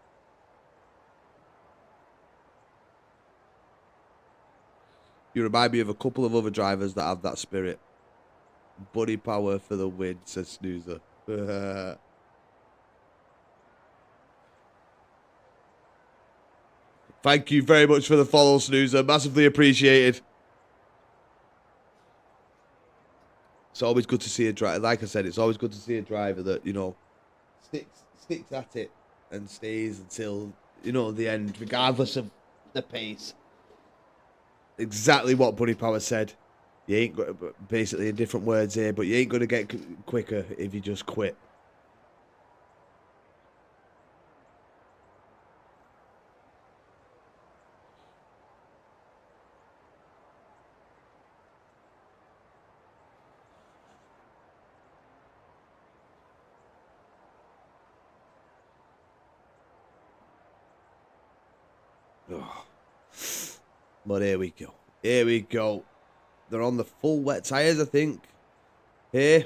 You remind me of a couple of other drivers that have that spirit. Buddy Power for the win, says Snoozer. Thank you very much for the follow, Snoozer. Massively appreciated. It's always good to see a driver. Like I said, it's always good to see a driver that, you know, sticks at it and stays until, you know, the end, regardless of the pace. Exactly what Buddy Power said. You ain't got, basically in different words here, but you ain't going to get quicker if you just quit. Oh. But here we go. Here we go. They're on the full wet tyres, I think. Here.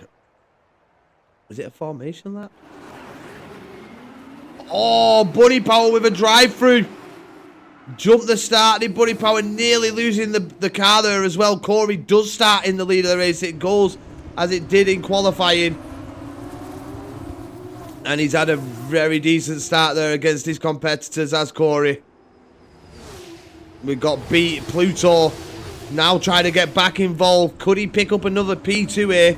Is it a formation lap? Oh, Buddy Power with a drive-through. Jump the start. Did Buddy Power nearly losing the car there as well. Corey does start in the lead of the race. It goes as it did in qualifying. And he's had a very decent start there against his competitors, as Corey. We've got beat Pluto now trying to get back involved. Could he pick up another P2 here?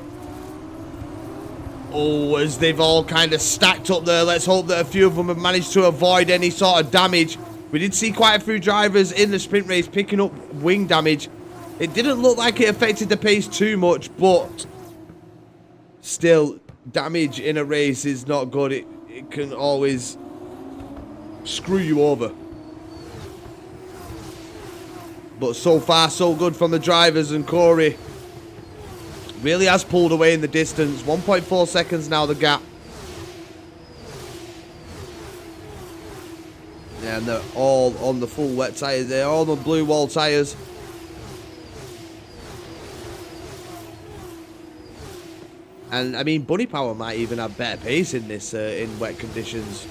Oh, as they've all kind of stacked up there. Let's hope that a few of them have managed to avoid any sort of damage. We did see quite a few drivers in the sprint race picking up wing damage. It didn't look like it affected the pace too much, but still, damage in a race is not good. It can always screw you over. But so far, so good from the drivers, and Corey really has pulled away in the distance. 1.4 seconds now, the gap. Yeah, and they're all on the full wet tyres. They're all on blue wall tyres. And, I mean, Bunny Power might even have better pace in this, in wet conditions.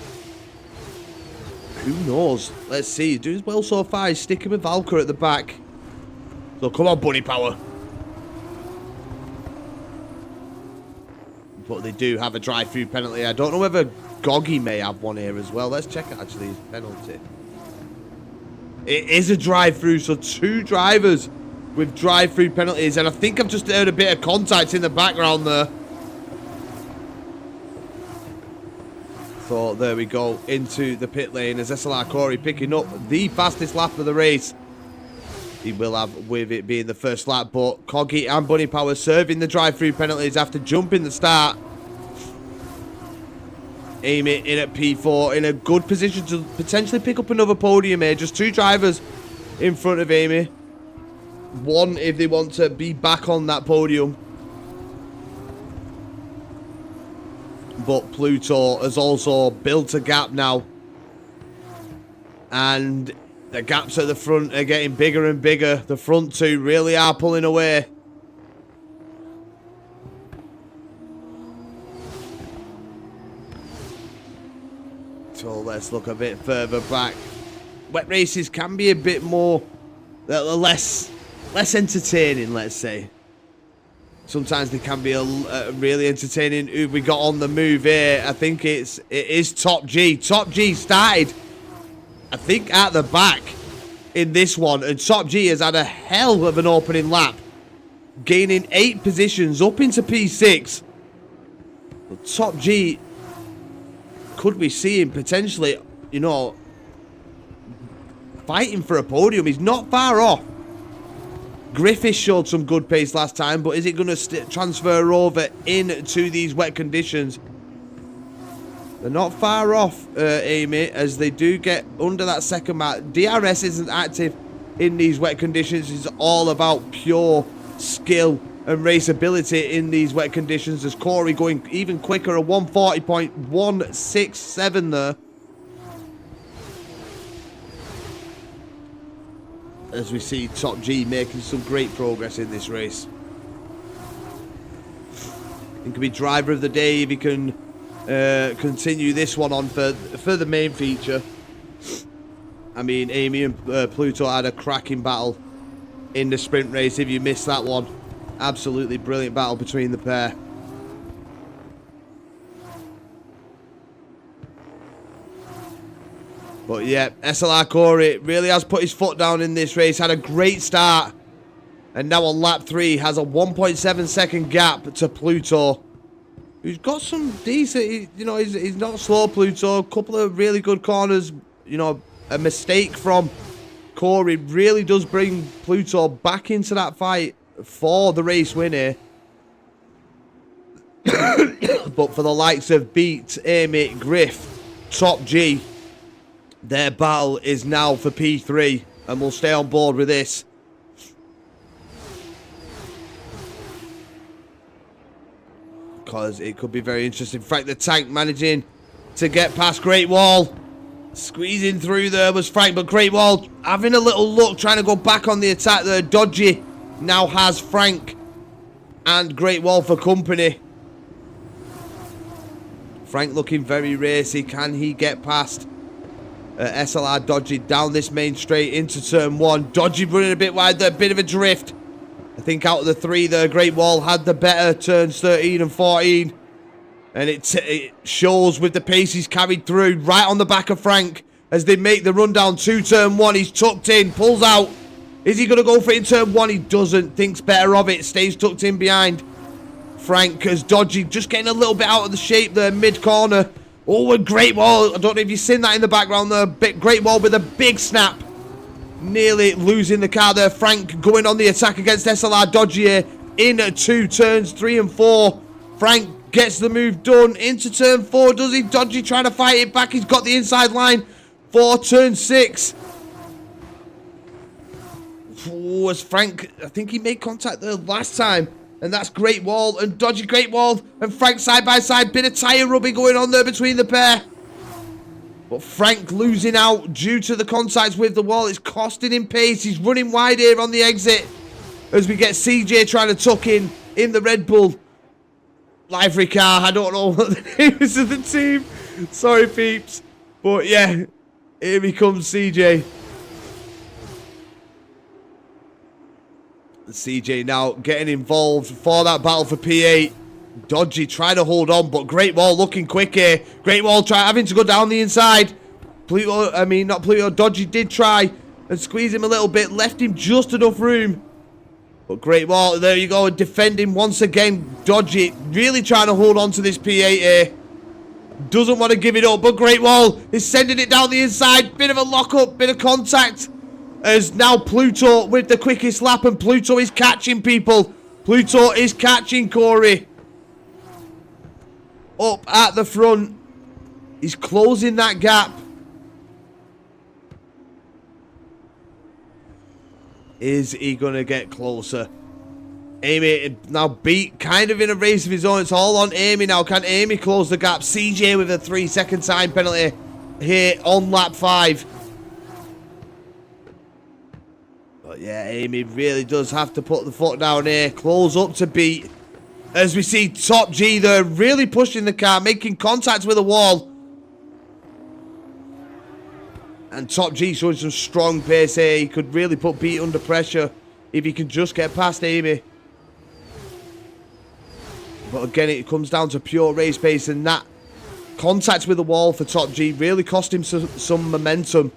Who knows? Let's see. He's doing well so far. He's sticking with Valkyrie at the back. So, come on, Bunny Power. But they do have a drive-through penalty. I don't know whether Goggy may have one here as well. Let's check actually his penalty. It is a drive-through, so 2 drivers with drive-through penalties. And I think I've just heard a bit of contact in the background there. So there we go, into the pit lane as SLR Corey picking up the fastest lap of the race. He will have, with it being the first lap, but Coggy and Bunny Power serving the drive-through penalties after jumping the start. Amy in at P4, in a good position to potentially pick up another podium here. Just 2 drivers in front of Amy. 1 if they want to be back on that podium. But Pluto has also built a gap now. And the gaps at the front are getting bigger and bigger. The front 2 really are pulling away. So let's look a bit further back. Wet races can be a bit more, less entertaining, let's say. Sometimes they can be really entertaining. Who we got on the move here? I think it is Top G. Top G started, I think, at the back in this one. And Top G has had a hell of an opening lap. Gaining 8 positions up into P6. But Top G, could we see him potentially, you know, fighting for a podium? He's not far off. Griffiths showed some good pace last time, but is it going to transfer over into these wet conditions? They're not far off, Amy, as they do get under that second mark. DRS isn't active in these wet conditions. It's all about pure skill and raceability in these wet conditions. As Corey going even quicker, a 140.167 there. As we see Top G making some great progress in this race. He could be driver of the day if he can continue this one on for the main feature. I mean, Amy and Pluto had a cracking battle in the sprint race. If you missed that one, absolutely brilliant battle between the pair. But yeah, SLR Corey really has put his foot down in this race. Had a great start. And now on lap 3 has a 1.7 second gap to Pluto. Who's got some decent, you know, he's not slow, Pluto. A couple of really good corners. You know, a mistake from Corey really does bring Pluto back into that fight for the race win here. But for the likes of Beat, Amy, Griff, Top G, their battle is now for P3, and we'll stay on board with this. Because it could be very interesting. Frank the Tank managing to get past Great Wall. Squeezing through there was Frank, but Great Wall having a little look, trying to go back on the attack there. Dodgy now has Frank and Great Wall for company. Frank looking very racy. Can he get past SLR Dodgy down this main straight into turn 1? Dodgy running a bit wide there, a bit of a drift. I think out of the 3 there, Great Wall had the better turns 13 and 14. And it shows with the pace he's carried through, right on the back of Frank. As they make the run down to turn 1. He's tucked in, pulls out. Is he going to go for it in turn 1? He doesn't. Thinks better of it. Stays tucked in behind. Frank as Dodgy just getting a little bit out of the shape there, mid-corner. Oh, a great wall. I don't know if you've seen that in the background there. Great wall with a big snap. Nearly losing the car there. Frank going on the attack against SLR Dodgy here. In 2 turns, 3 and 4. Frank gets the move done into turn 4. Does he? Dodgy trying to fight it back. He's got the inside line for turn 6. Oh, as Frank, I think he made contact there last time. And that's Great Wall and Dodgy Great Wall. And Frank side by side. Bit of tyre rubbing going on there between the pair. But Frank losing out due to the contacts with the wall. It's costing him pace. He's running wide here on the exit. As we get CJ trying to tuck in the Red Bull livery car. I don't know what the name is of the team. Sorry, peeps. But yeah, here he comes, CJ. CJ now getting involved for that battle for P8. Dodgy trying to hold on, but Great Wall looking quick here. Great Wall having to go down the inside. Dodgy did try and squeeze him a little bit. Left him just enough room. But Great Wall, there you go, defending once again. Dodgy really trying to hold on to this P8 here. Doesn't want to give it up, but Great Wall is sending it down the inside. Bit of a lock-up, bit of contact. As now Pluto with the quickest lap, and Pluto is catching people. Pluto is catching Corey. Up at the front. He's closing that gap. Is he going to get closer? Amy now beat, kind of in a race of his own. It's all on Amy now. Can Amy close the gap? CJ with a 3-second time penalty here on lap 5. But yeah, Amy really does have to put the foot down here. Close up to beat. As we see Top G there really pushing the car, making contact with the wall. And Top G showing some strong pace here. He could really put Beat under pressure if he can just get past Amy. But again, it comes down to pure race pace, and that contact with the wall for Top G really cost him some momentum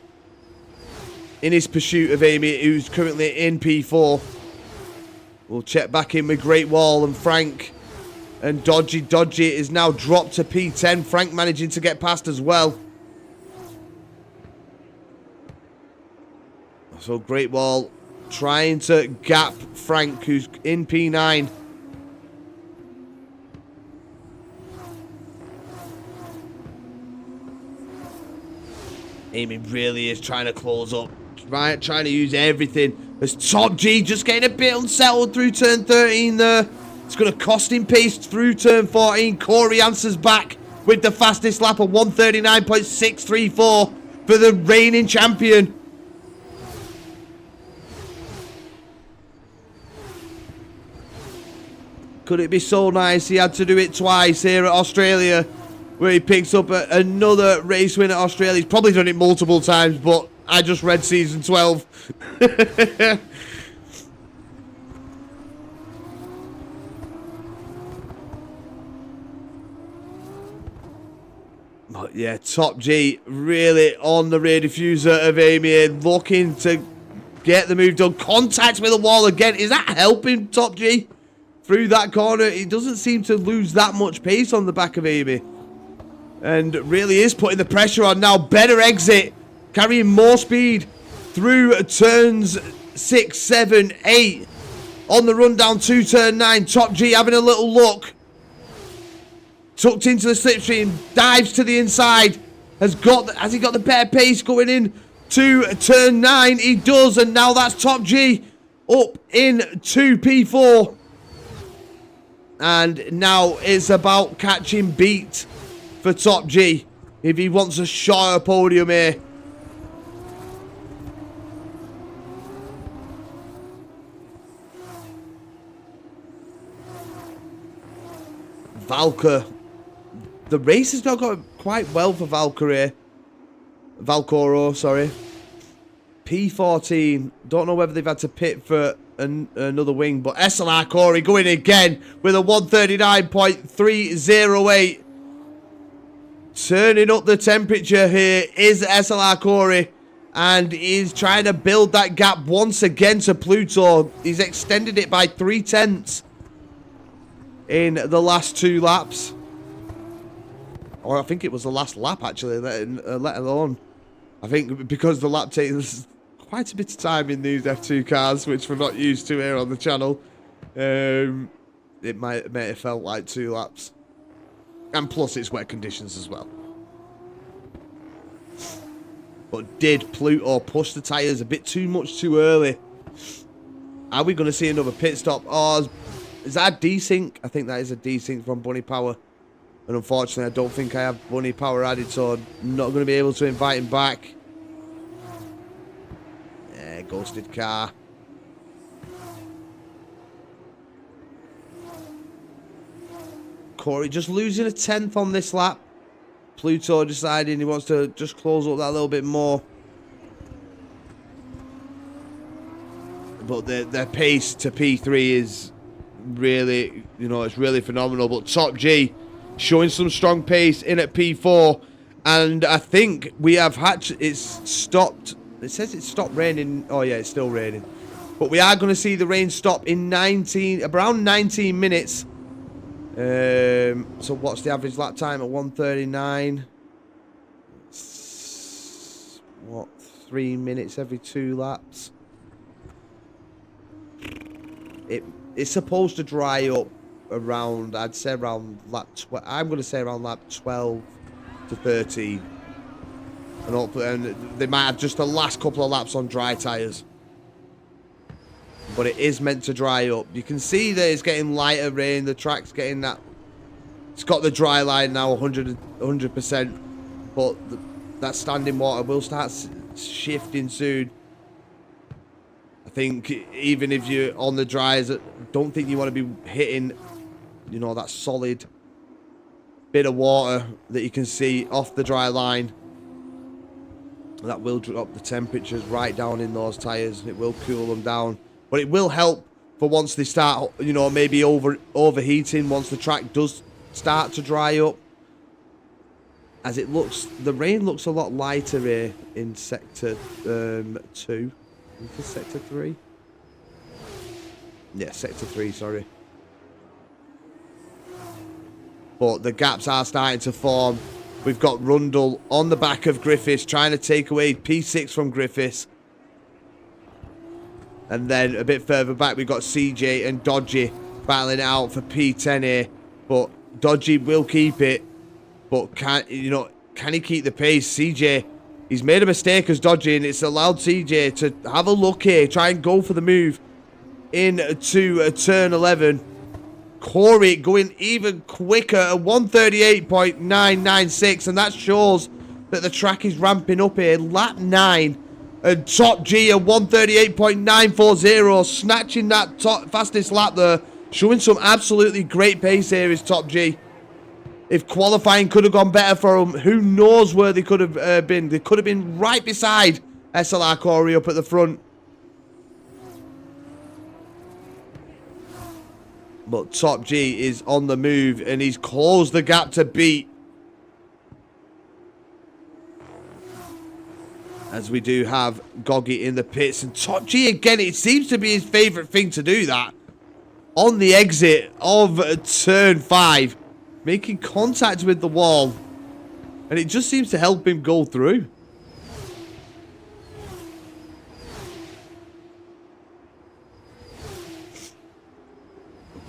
in his pursuit of Amy, who's currently in P4. We'll check back in with Great Wall and Frank and Dodgy. Dodgy is now dropped to P10. Frank managing to get past as well. So Great Wall trying to gap Frank, who's in P9. Amy really is trying to close up. Trying to use everything. As Top G just getting a bit unsettled through turn 13 there. It's going to cost him pace through turn 14. Corey answers back with the fastest lap of 139.634 for the reigning champion. Could it be so nice he had to do it twice here at Australia, where he picks up another race win at Australia? He's probably done it multiple times, but I just read season 12. But yeah, Top G really on the rear diffuser of Amy, looking to get the move done. Contact with the wall again. Is that helping Top G through that corner? He doesn't seem to lose that much pace on the back of Amy, and really is putting the pressure on now. Better exit, carrying more speed through turns 6, 7, 8. On the run down to turn 9. Top G having a little look. Tucked into the slipstream, dives to the inside. Has he got the better pace going in to turn 9? He does, and now that's Top G up into P4. And now it's about catching Beat for Top G if he wants a shot at a podium here. Valker. The race has not gone quite well for Valkyrie. Valcoro, sorry. P14. Don't know whether they've had to pit for another wing. But SLR Corey going again with a 139.308. Turning up the temperature here is SLR Corey. And he's trying to build that gap once again to Pluto. He's extended it by 3/10 in the last 2 laps. Or I think it was the last lap, actually, let alone. I think because the lap takes quite a bit of time in these F2 cars, which we're not used to here on the channel. It may have felt like 2 laps. And plus, it's wet conditions as well. But did Pluto push the tyres a bit too much too early? Are we going to see another pit stop? Oh, is that a desync? I think that is a desync from Bunny Power. And unfortunately, I don't think I have Bunny Power added, so I'm not going to be able to invite him back. Yeah, ghosted car. Corey just losing a 10th on this lap. Pluto deciding he wants to just close up that little bit more. But their pace to P3 is really, you know, it's really phenomenal. But Top G showing some strong pace in at P4. And I think we have had, it's stopped. It says it stopped raining. Oh yeah, it's still raining. But we are going to see the rain stop in around 19 minutes. So what's the average lap time at 1:39? What, 3 minutes every 2 laps? It's supposed to dry up around, I'd say around lap 12. I'm going to say around lap 12 to 13. And they might have just the last couple of laps on dry tyres. But it is meant to dry up. You can see that it's getting lighter rain. The track's getting that. It's got the dry line now 100%. But that standing water will start shifting soon. I think even if you're on the dries, I don't think you want to be hitting, you know, that solid bit of water that you can see off the dry line. That will drop the temperatures right down in those tyres. It will cool them down. But it will help for once they start, you know, maybe overheating once the track does start to dry up. As it looks, the rain looks a lot lighter here in Sector 2. Is this Sector 3? Yeah, Sector 3, sorry. But the gaps are starting to form. We've got Rundle on the back of Griffiths trying to take away P6 from Griffiths. And then a bit further back, we've got CJ and Dodgy battling it out for P10 here. But Dodgy will keep it. But can he keep the pace? CJ, he's made a mistake as Dodgy, and it's allowed CJ to have a look here. Try and go for the move into turn 11. Corey going even quicker at 138.996. And that shows that the track is ramping up here. Lap 9. And Top G at 138.940, snatching that fastest lap there. Showing some absolutely great pace here is Top G. If qualifying could have gone better for him, who knows where they could have been. They could have been right beside SLR Corey up at the front. But Top G is on the move, and he's closed the gap to beat. As we do have Goggy in the pits. And Top G, again, it seems to be his favourite thing to do that. On the exit of turn 5. Making contact with the wall. And it just seems to help him go through.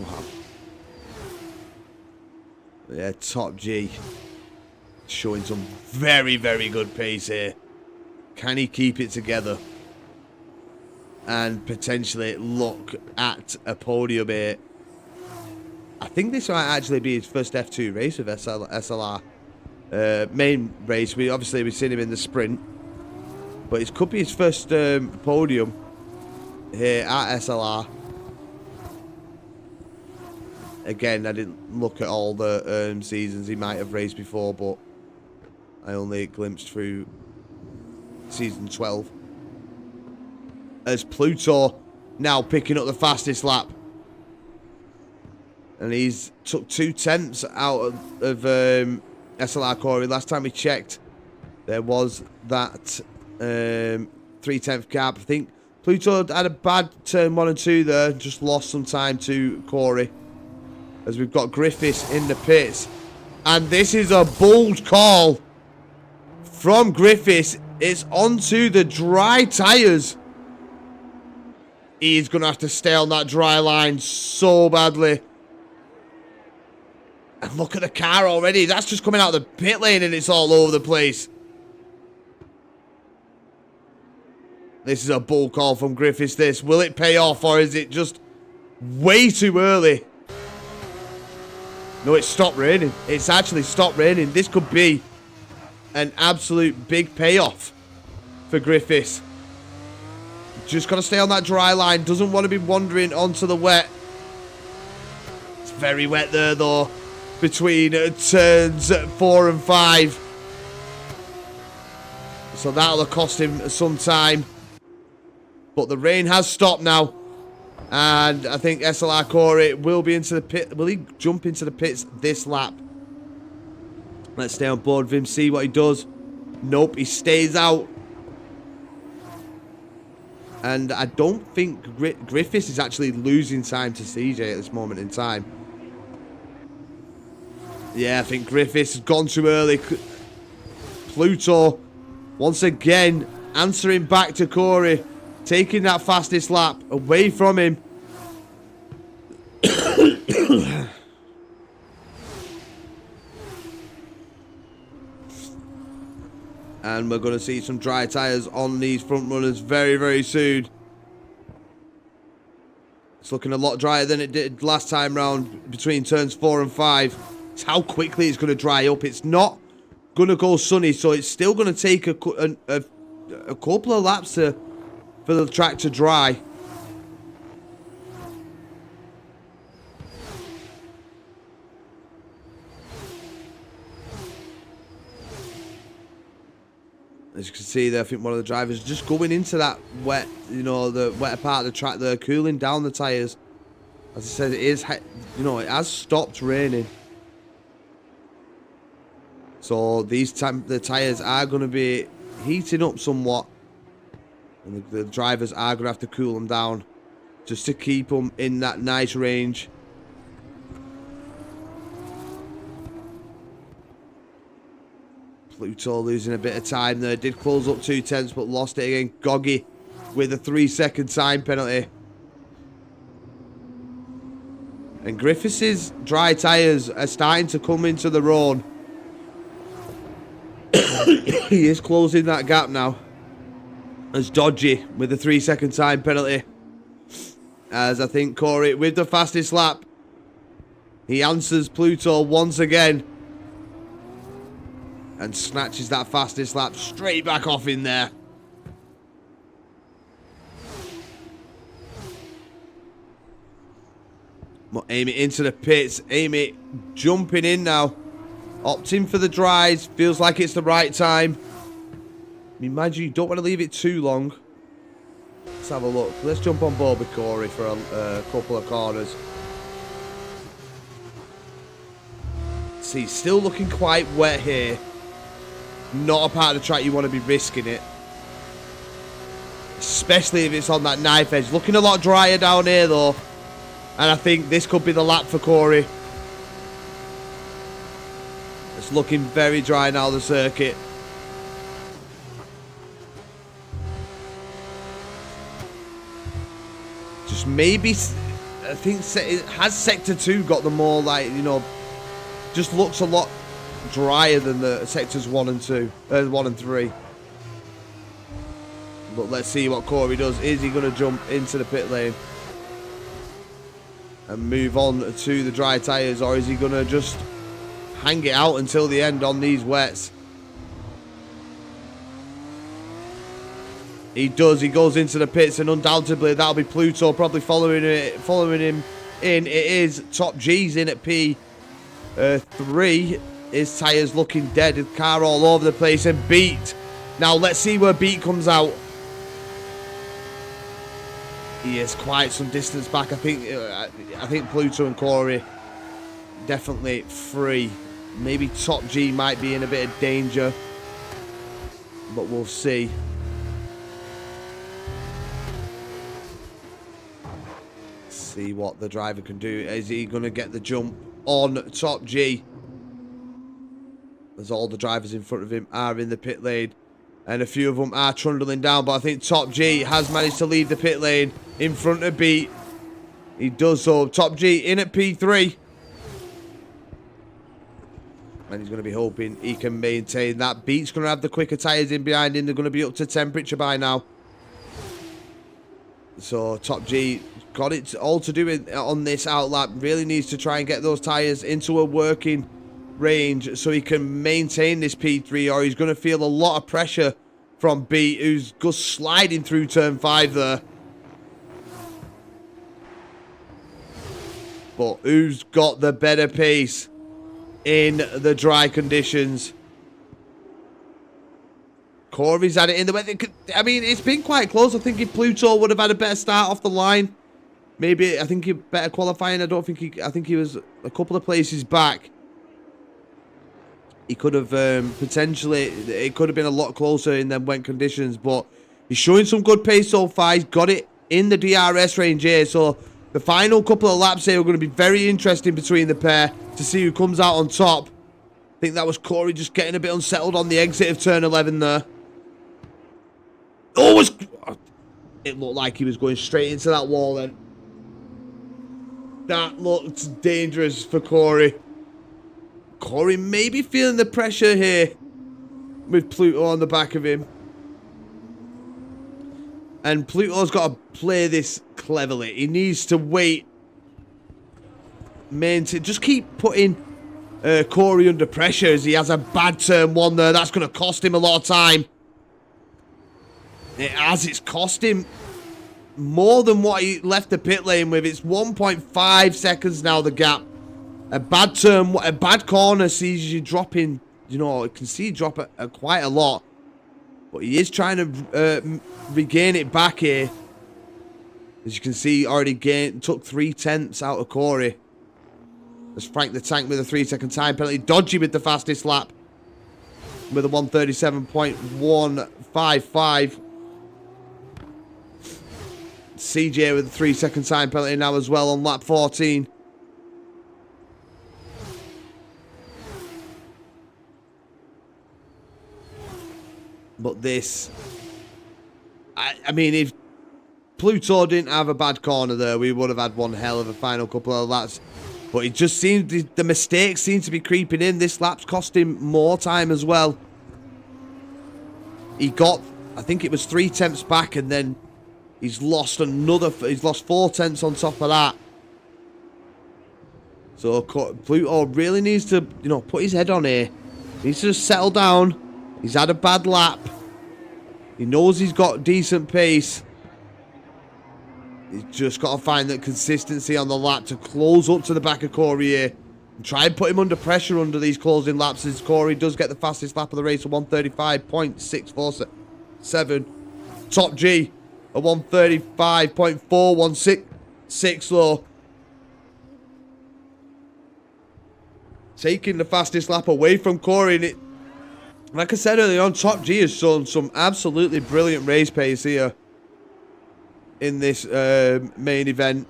Wow. Yeah, Top G. Showing some very, very good pace here. Can he keep it together and potentially look at a podium here? I think this might actually be his first F2 race with SLR. Main race. We've seen him in the sprint. But it could be his first podium here at SLR. Again, I didn't look at all the seasons he might have raced before, but I only glimpsed through season 12. As Pluto now picking up the fastest lap. And he's took 2/10 out of SLR Corey. Last time we checked, there was that 3/10 gap. I think Pluto had a bad turn 1 and 2 there. Just lost some time to Corey. As we've got Griffiths in the pits. And this is a bold call from Griffiths. It's onto the dry tyres. He's going to have to stay on that dry line so badly. And look at the car already. That's just coming out of the pit lane and it's all over the place. This is a bull call from Griffiths, this. Will it pay off or is it just way too early? No, it stopped raining. It's actually stopped raining. This could be an absolute big payoff for Griffiths. Just got to stay on that dry line. Doesn't want to be wandering onto the wet. It's very wet there, though. Between turns 4 and 5. So that'll cost him some time. But the rain has stopped now. And I think SLR Corey will be into the pit. Will he jump into the pits this lap? Let's stay on board with him, see what he does. Nope, he stays out. And I don't think Griffiths is actually losing time to CJ at this moment in time. Yeah, I think Griffiths has gone too early. Pluto, once again, answering back to Corey. Taking that fastest lap away from him. And we're going to see some dry tyres on these front runners very, very soon. It's looking a lot drier than it did last time round between turns 4 and 5. It's how quickly it's going to dry up. It's not going to go sunny, so it's still going to take a couple of laps for the track to dry. As you can see there, I think one of the drivers just going into that wet, you know, the wetter part of the track there, cooling down the tyres. As I said, it is, you know, it has stopped raining. So the tyres are going to be heating up somewhat. And the drivers are going to have to cool them down just to keep them in that nice range. Pluto losing a bit of time there. Did close up 2/10, but lost it again. Goggy with a 3-second time penalty. And Griffiths' dry tyres are starting to come into the road. He is closing that gap now. As Dodgy with a 3-second time penalty. As I think Corey with the fastest lap. He answers Pluto once again. And snatches that fastest lap straight back off in there. Amy into the pits. Amy jumping in now. Opting for the dries. Feels like it's the right time. Imagine you don't want to leave it too long. Let's have a look. Let's jump on board with Corey for a couple of corners. See, still looking quite wet here. Not a part of the track you want to be risking it. Especially if it's on that knife edge. Looking a lot drier down here though. And I think this could be the lap for Corey. It's looking very dry now, the circuit. Just maybe, I think it has Sector 2 got the more, like, you know, just looks a lot drier than the sectors 1 and 3. But let's see what Corey does. Is he going to jump into the pit lane and move on to the dry tyres, or is he going to just hang it out until the end on these wets? He does. He goes into the pits, and undoubtedly that'll be Pluto probably following him in. It is Top G's in at P3. His tyres looking dead. The car all over the place. And Beat. Now let's see where Beat comes out. he is quite some distance back. I think Pluto and Corey definitely free. Maybe Top G might be in a bit of danger, but we'll see. See what the driver can do. Is he going to get the jump on Top G? As all the drivers in front of him are in the pit lane, and a few of them are trundling down, but I think Top G has managed to leave the pit lane in front of Beat. He does so. Top G in at P3. And he's going to be hoping he can maintain that. Beat's going to have the quicker tyres in behind him. They're going to be up to temperature by now. So Top G got it all to do with on this outlap. Really needs to try and get those tyres into a working range so he can maintain this P3, or he's going to feel a lot of pressure from Beat, who's just sliding through turn 5 there. But who's got the better pace in the dry conditions? Corey's had it in the way. I mean, it's been quite close. I think if Pluto would have had a better start off the line, maybe I think he better qualifying. I think he was a couple of places back. He could have potentially, it could have been a lot closer in them wet conditions, but he's showing some good pace so far. He's got it in the DRS range here, so the final couple of laps here are going to be very interesting between the pair to see who comes out on top. I think that was Corey just getting a bit unsettled on the exit of turn 11 there. Oh, it looked like he was going straight into that wall then. That looked dangerous for Corey. Corey may be feeling the pressure here with Pluto on the back of him. And Pluto's got to play this cleverly. He needs to wait. Just keep putting Corey under pressure as he has a bad turn 1 there. That's going to cost him a lot of time. It's cost him more than what he left the pit lane with. It's 1.5 seconds now, the gap. A bad turn, a bad corner sees you dropping, you know, you can see you drop quite a lot. But he is trying to regain it back here. As you can see, he already took 3/10 out of Corey. As Frank the Tank with a 3-second time penalty. Dodgy with the fastest lap. With a 1:37.155. CJ with a 3-second time penalty now as well on lap 14. But this, I mean, if Pluto didn't have a bad corner there, we would have had one hell of a final couple of laps. But it just seemed, the mistakes seem to be creeping in. This lap's cost him more time as well. He got, I think it was 3/10 back, and then he's lost he's lost 4/10 on top of that. So Pluto really needs to, you know, put his head on here. He needs to just settle down. He's had a bad lap. He knows he's got decent pace. He's just got to find that consistency on the lap to close up to the back of Corey here. And try and put him under pressure under these closing laps, as Corey does get the fastest lap of the race at 1:35.647. Top G at 1:35.416 though. Taking the fastest lap away from Corey, and like I said earlier on, Top G has shown some absolutely brilliant race pace here in this main event.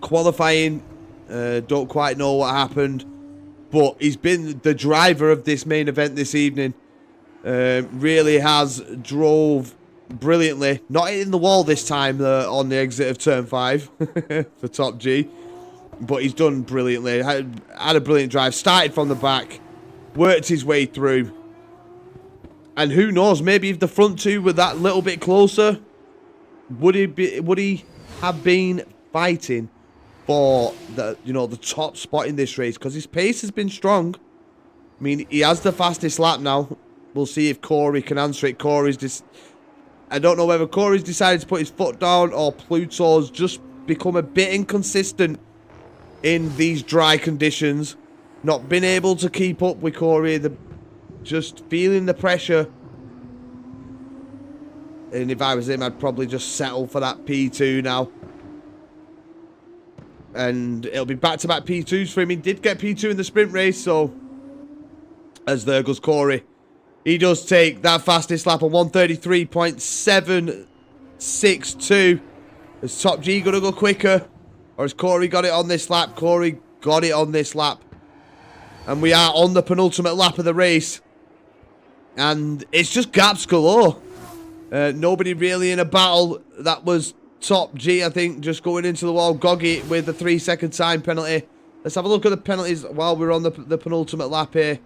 Qualifying, don't quite know what happened, but he's been the driver of this main event this evening. Really has drove brilliantly. Not hitting the wall this time on the exit of turn 5 for Top G, but he's done brilliantly. Had a brilliant drive. Started from the back. Worked his way through. And who knows, maybe if the front two were that little bit closer, would he have been fighting for the top spot in this race? Because his pace has been strong. I mean, he has the fastest lap now. We'll see if Corey can answer it. I don't know whether Corey's decided to put his foot down or Pluto's just become a bit inconsistent in these dry conditions. Not been able to keep up with Corey. Just feeling the pressure And if I was him, I'd probably just settle for that P2 now. And it'll be back-to-back P2s for him. He did get P2 in the sprint race, so... As there goes Corey. He does take that fastest lap on 133.762. Is Top G going to go quicker? Or has Corey got it on this lap? Corey got it on this lap. And we are on the penultimate lap of the race. And it's just gaps galore. Nobody really in a battle. That was Top G, I think, just going into the wall. Goggy with the 3-second time penalty. Let's have a look at the penalties while we're on the penultimate lap here.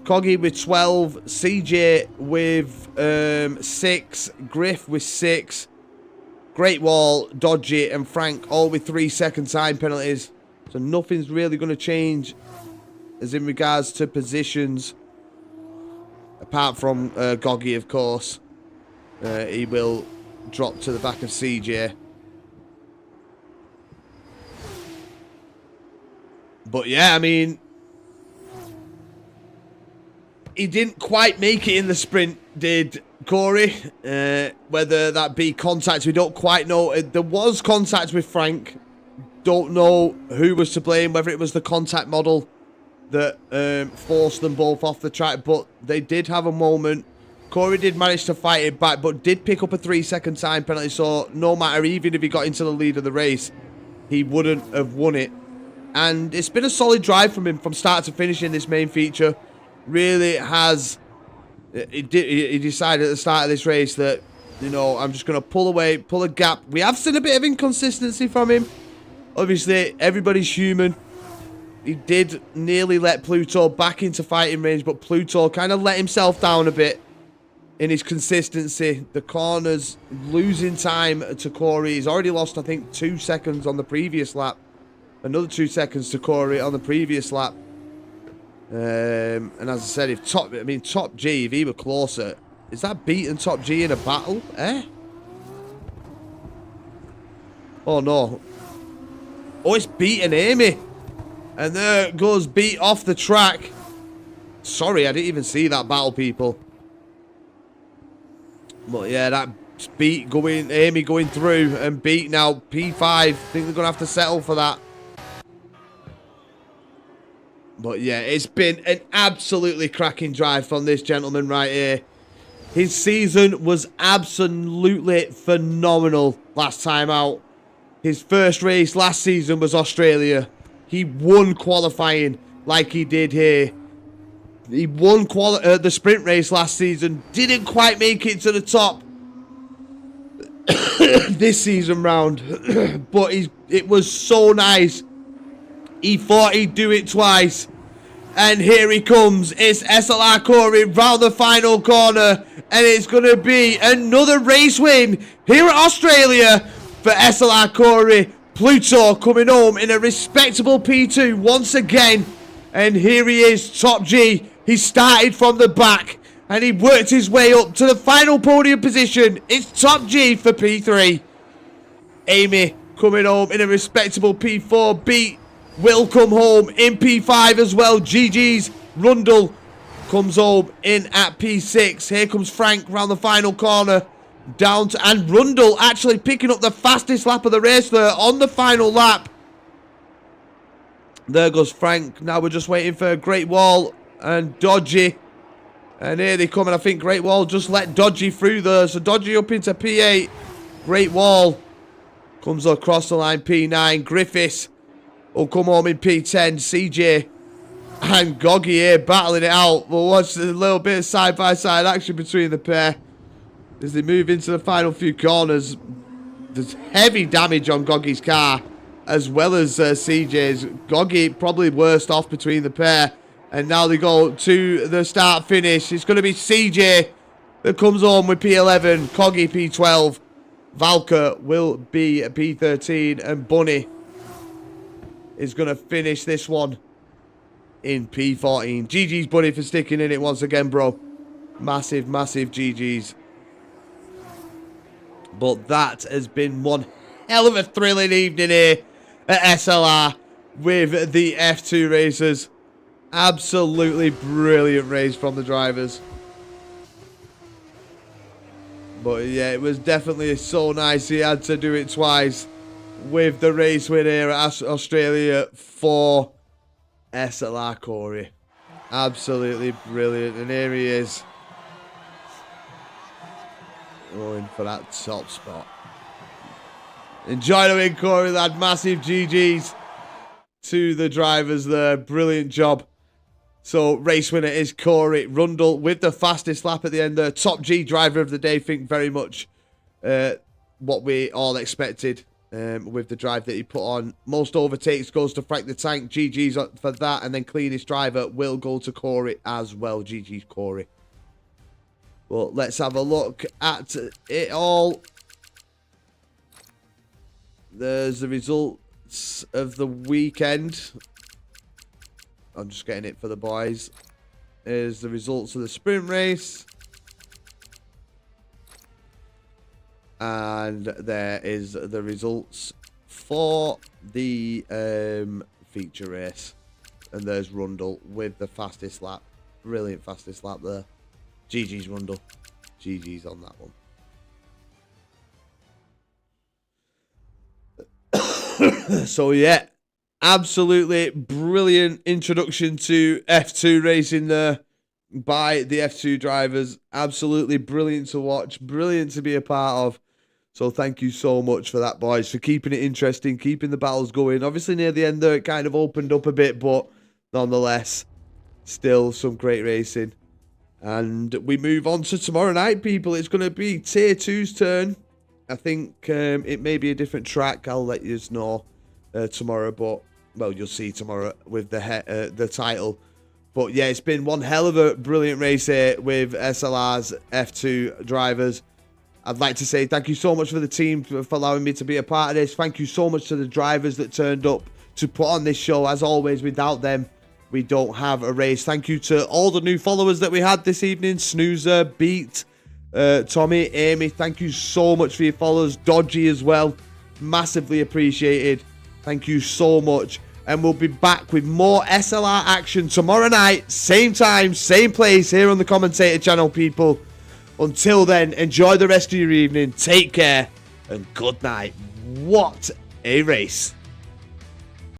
Coggy with 12. CJ with 6. Griff with 6. Great Wall, Dodgy, and Frank all with 3-second time penalties. So nothing's really going to change as in regards to positions. Apart from Goggy, of course. He will drop to the back of CJ. But yeah, I mean... He didn't quite make it in the sprint, did Corey. Whether that be contact, we don't quite know. There was contact with Frank. Don't know who was to blame, whether it was the contact model that forced them both off the track. But they did have a moment. Corey did manage to fight it back, but did pick up a 3-second time penalty. So no matter, even if he got into the lead of the race, he wouldn't have won it. And it's been a solid drive from him from start to finish in this main feature. Really has... He decided at the start of this race that, you know, I'm just going to pull away, pull a gap. We have seen a bit of inconsistency from him. Obviously, everybody's human. He did nearly let Pluto back into fighting range, but Pluto kind of let himself down a bit in his consistency. The corners losing time to Corey. He's already lost, I think, 2 seconds on the previous lap. Another 2 seconds to Corey on the previous lap. And as I said, if Top G, if he were closer, is that beating Top G in a battle? Oh no. Oh, it's beating Amy. And there goes Beat off the track. Sorry, I didn't even see that battle, people. But yeah, that Beat going, Amy going through, and Beat now P5. I think they're gonna have to settle for that. But yeah, it's been an absolutely cracking drive from this gentleman right here. His season was absolutely phenomenal last time out. His first race last season was Australia. He won qualifying like he did here. He won the sprint race last season. Didn't quite make it to the top this season round. But it was so nice. He thought he'd do it twice. And here he comes. It's SLR Corey round the final corner. And it's going to be another race win here at Australia for SLR Corey. Pluto coming home in a respectable P2 once again. And here he is, Top G. He started from the back. And he worked his way up to the final podium position. It's Top G for P3. Amy coming home in a respectable P4. Beat will come home in P5 as well. GG's. Rundle comes home in at P6. Here comes Frank round the final corner. Down to... And Rundle actually picking up the fastest lap of the race there on the final lap. There goes Frank. Now we're just waiting for Great Wall and Dodgy. And here they come. And I think Great Wall just let Dodgy through there. So Dodgy up into P8. Great Wall comes across the line P9. Griffiths will come home in P10. CJ and Goggy here battling it out. We'll watch a little bit of side-by-side action between the pair as they move into the final few corners. There's heavy damage on Goggy's car as well as CJ's. Goggy probably worst off between the pair. And now they go to the start-finish. It's going to be CJ that comes home with P11. Coggy P12. Valka will be P13. And Bunny is going to finish this one in P14. GG's, Bunny, for sticking in it once again, bro. Massive, massive GG's. But that has been one hell of a thrilling evening here at SLR with the F2 racers. Absolutely brilliant race from the drivers. But yeah, it was definitely so nice. He had to do it twice with the race win here at Australia for SLR Corey. Absolutely brilliant. And here he is, going for that top spot. Enjoy the win, Corey, lad. Massive GG's to the drivers there. Brilliant job. So, race winner is Corey Rundle with the fastest lap at the end there. Top G driver of the day. Think very much what we all expected with the drive that he put on. Most overtakes goes to Frank the Tank. GG's for that. And then cleanest driver will go to Corey as well. GG's Corey. Well, let's have a look at it all. There's the results of the weekend. I'm just getting it for the boys. Here's the results of the sprint race. And there is the results for the feature race. And there's Rundle with the fastest lap. Brilliant fastest lap there. GG's Rundle. GG's on that one. So yeah, absolutely brilliant introduction to F2 racing there by the F2 drivers. Absolutely brilliant to watch, brilliant to be a part of. So thank you so much for that, boys, for keeping it interesting, keeping the battles going. Obviously near the end there it kind of opened up a bit, but nonetheless, still some great racing. And we move on to tomorrow night, people. It's going to be Tier 2's turn. I think it may be a different track. I'll let you know tomorrow, but well, you'll see tomorrow with the title. But yeah, it's been one hell of a brilliant race here with SLR's F2 drivers. I'd like to say thank you so much for the team for allowing me to be a part of this. Thank you so much to the drivers that turned up to put on this show. As always, without them, we don't have a race. Thank you to all the new followers that we had this evening. Snoozer, Beat, Tommy, Amy, thank you so much for your followers. Dodgy as well, massively appreciated. Thank you so much. And we'll be back with more SLR action tomorrow night, same time, same place, here on the Commentator channel, people. Until then, enjoy the rest of your evening, take care, and good night. What a race.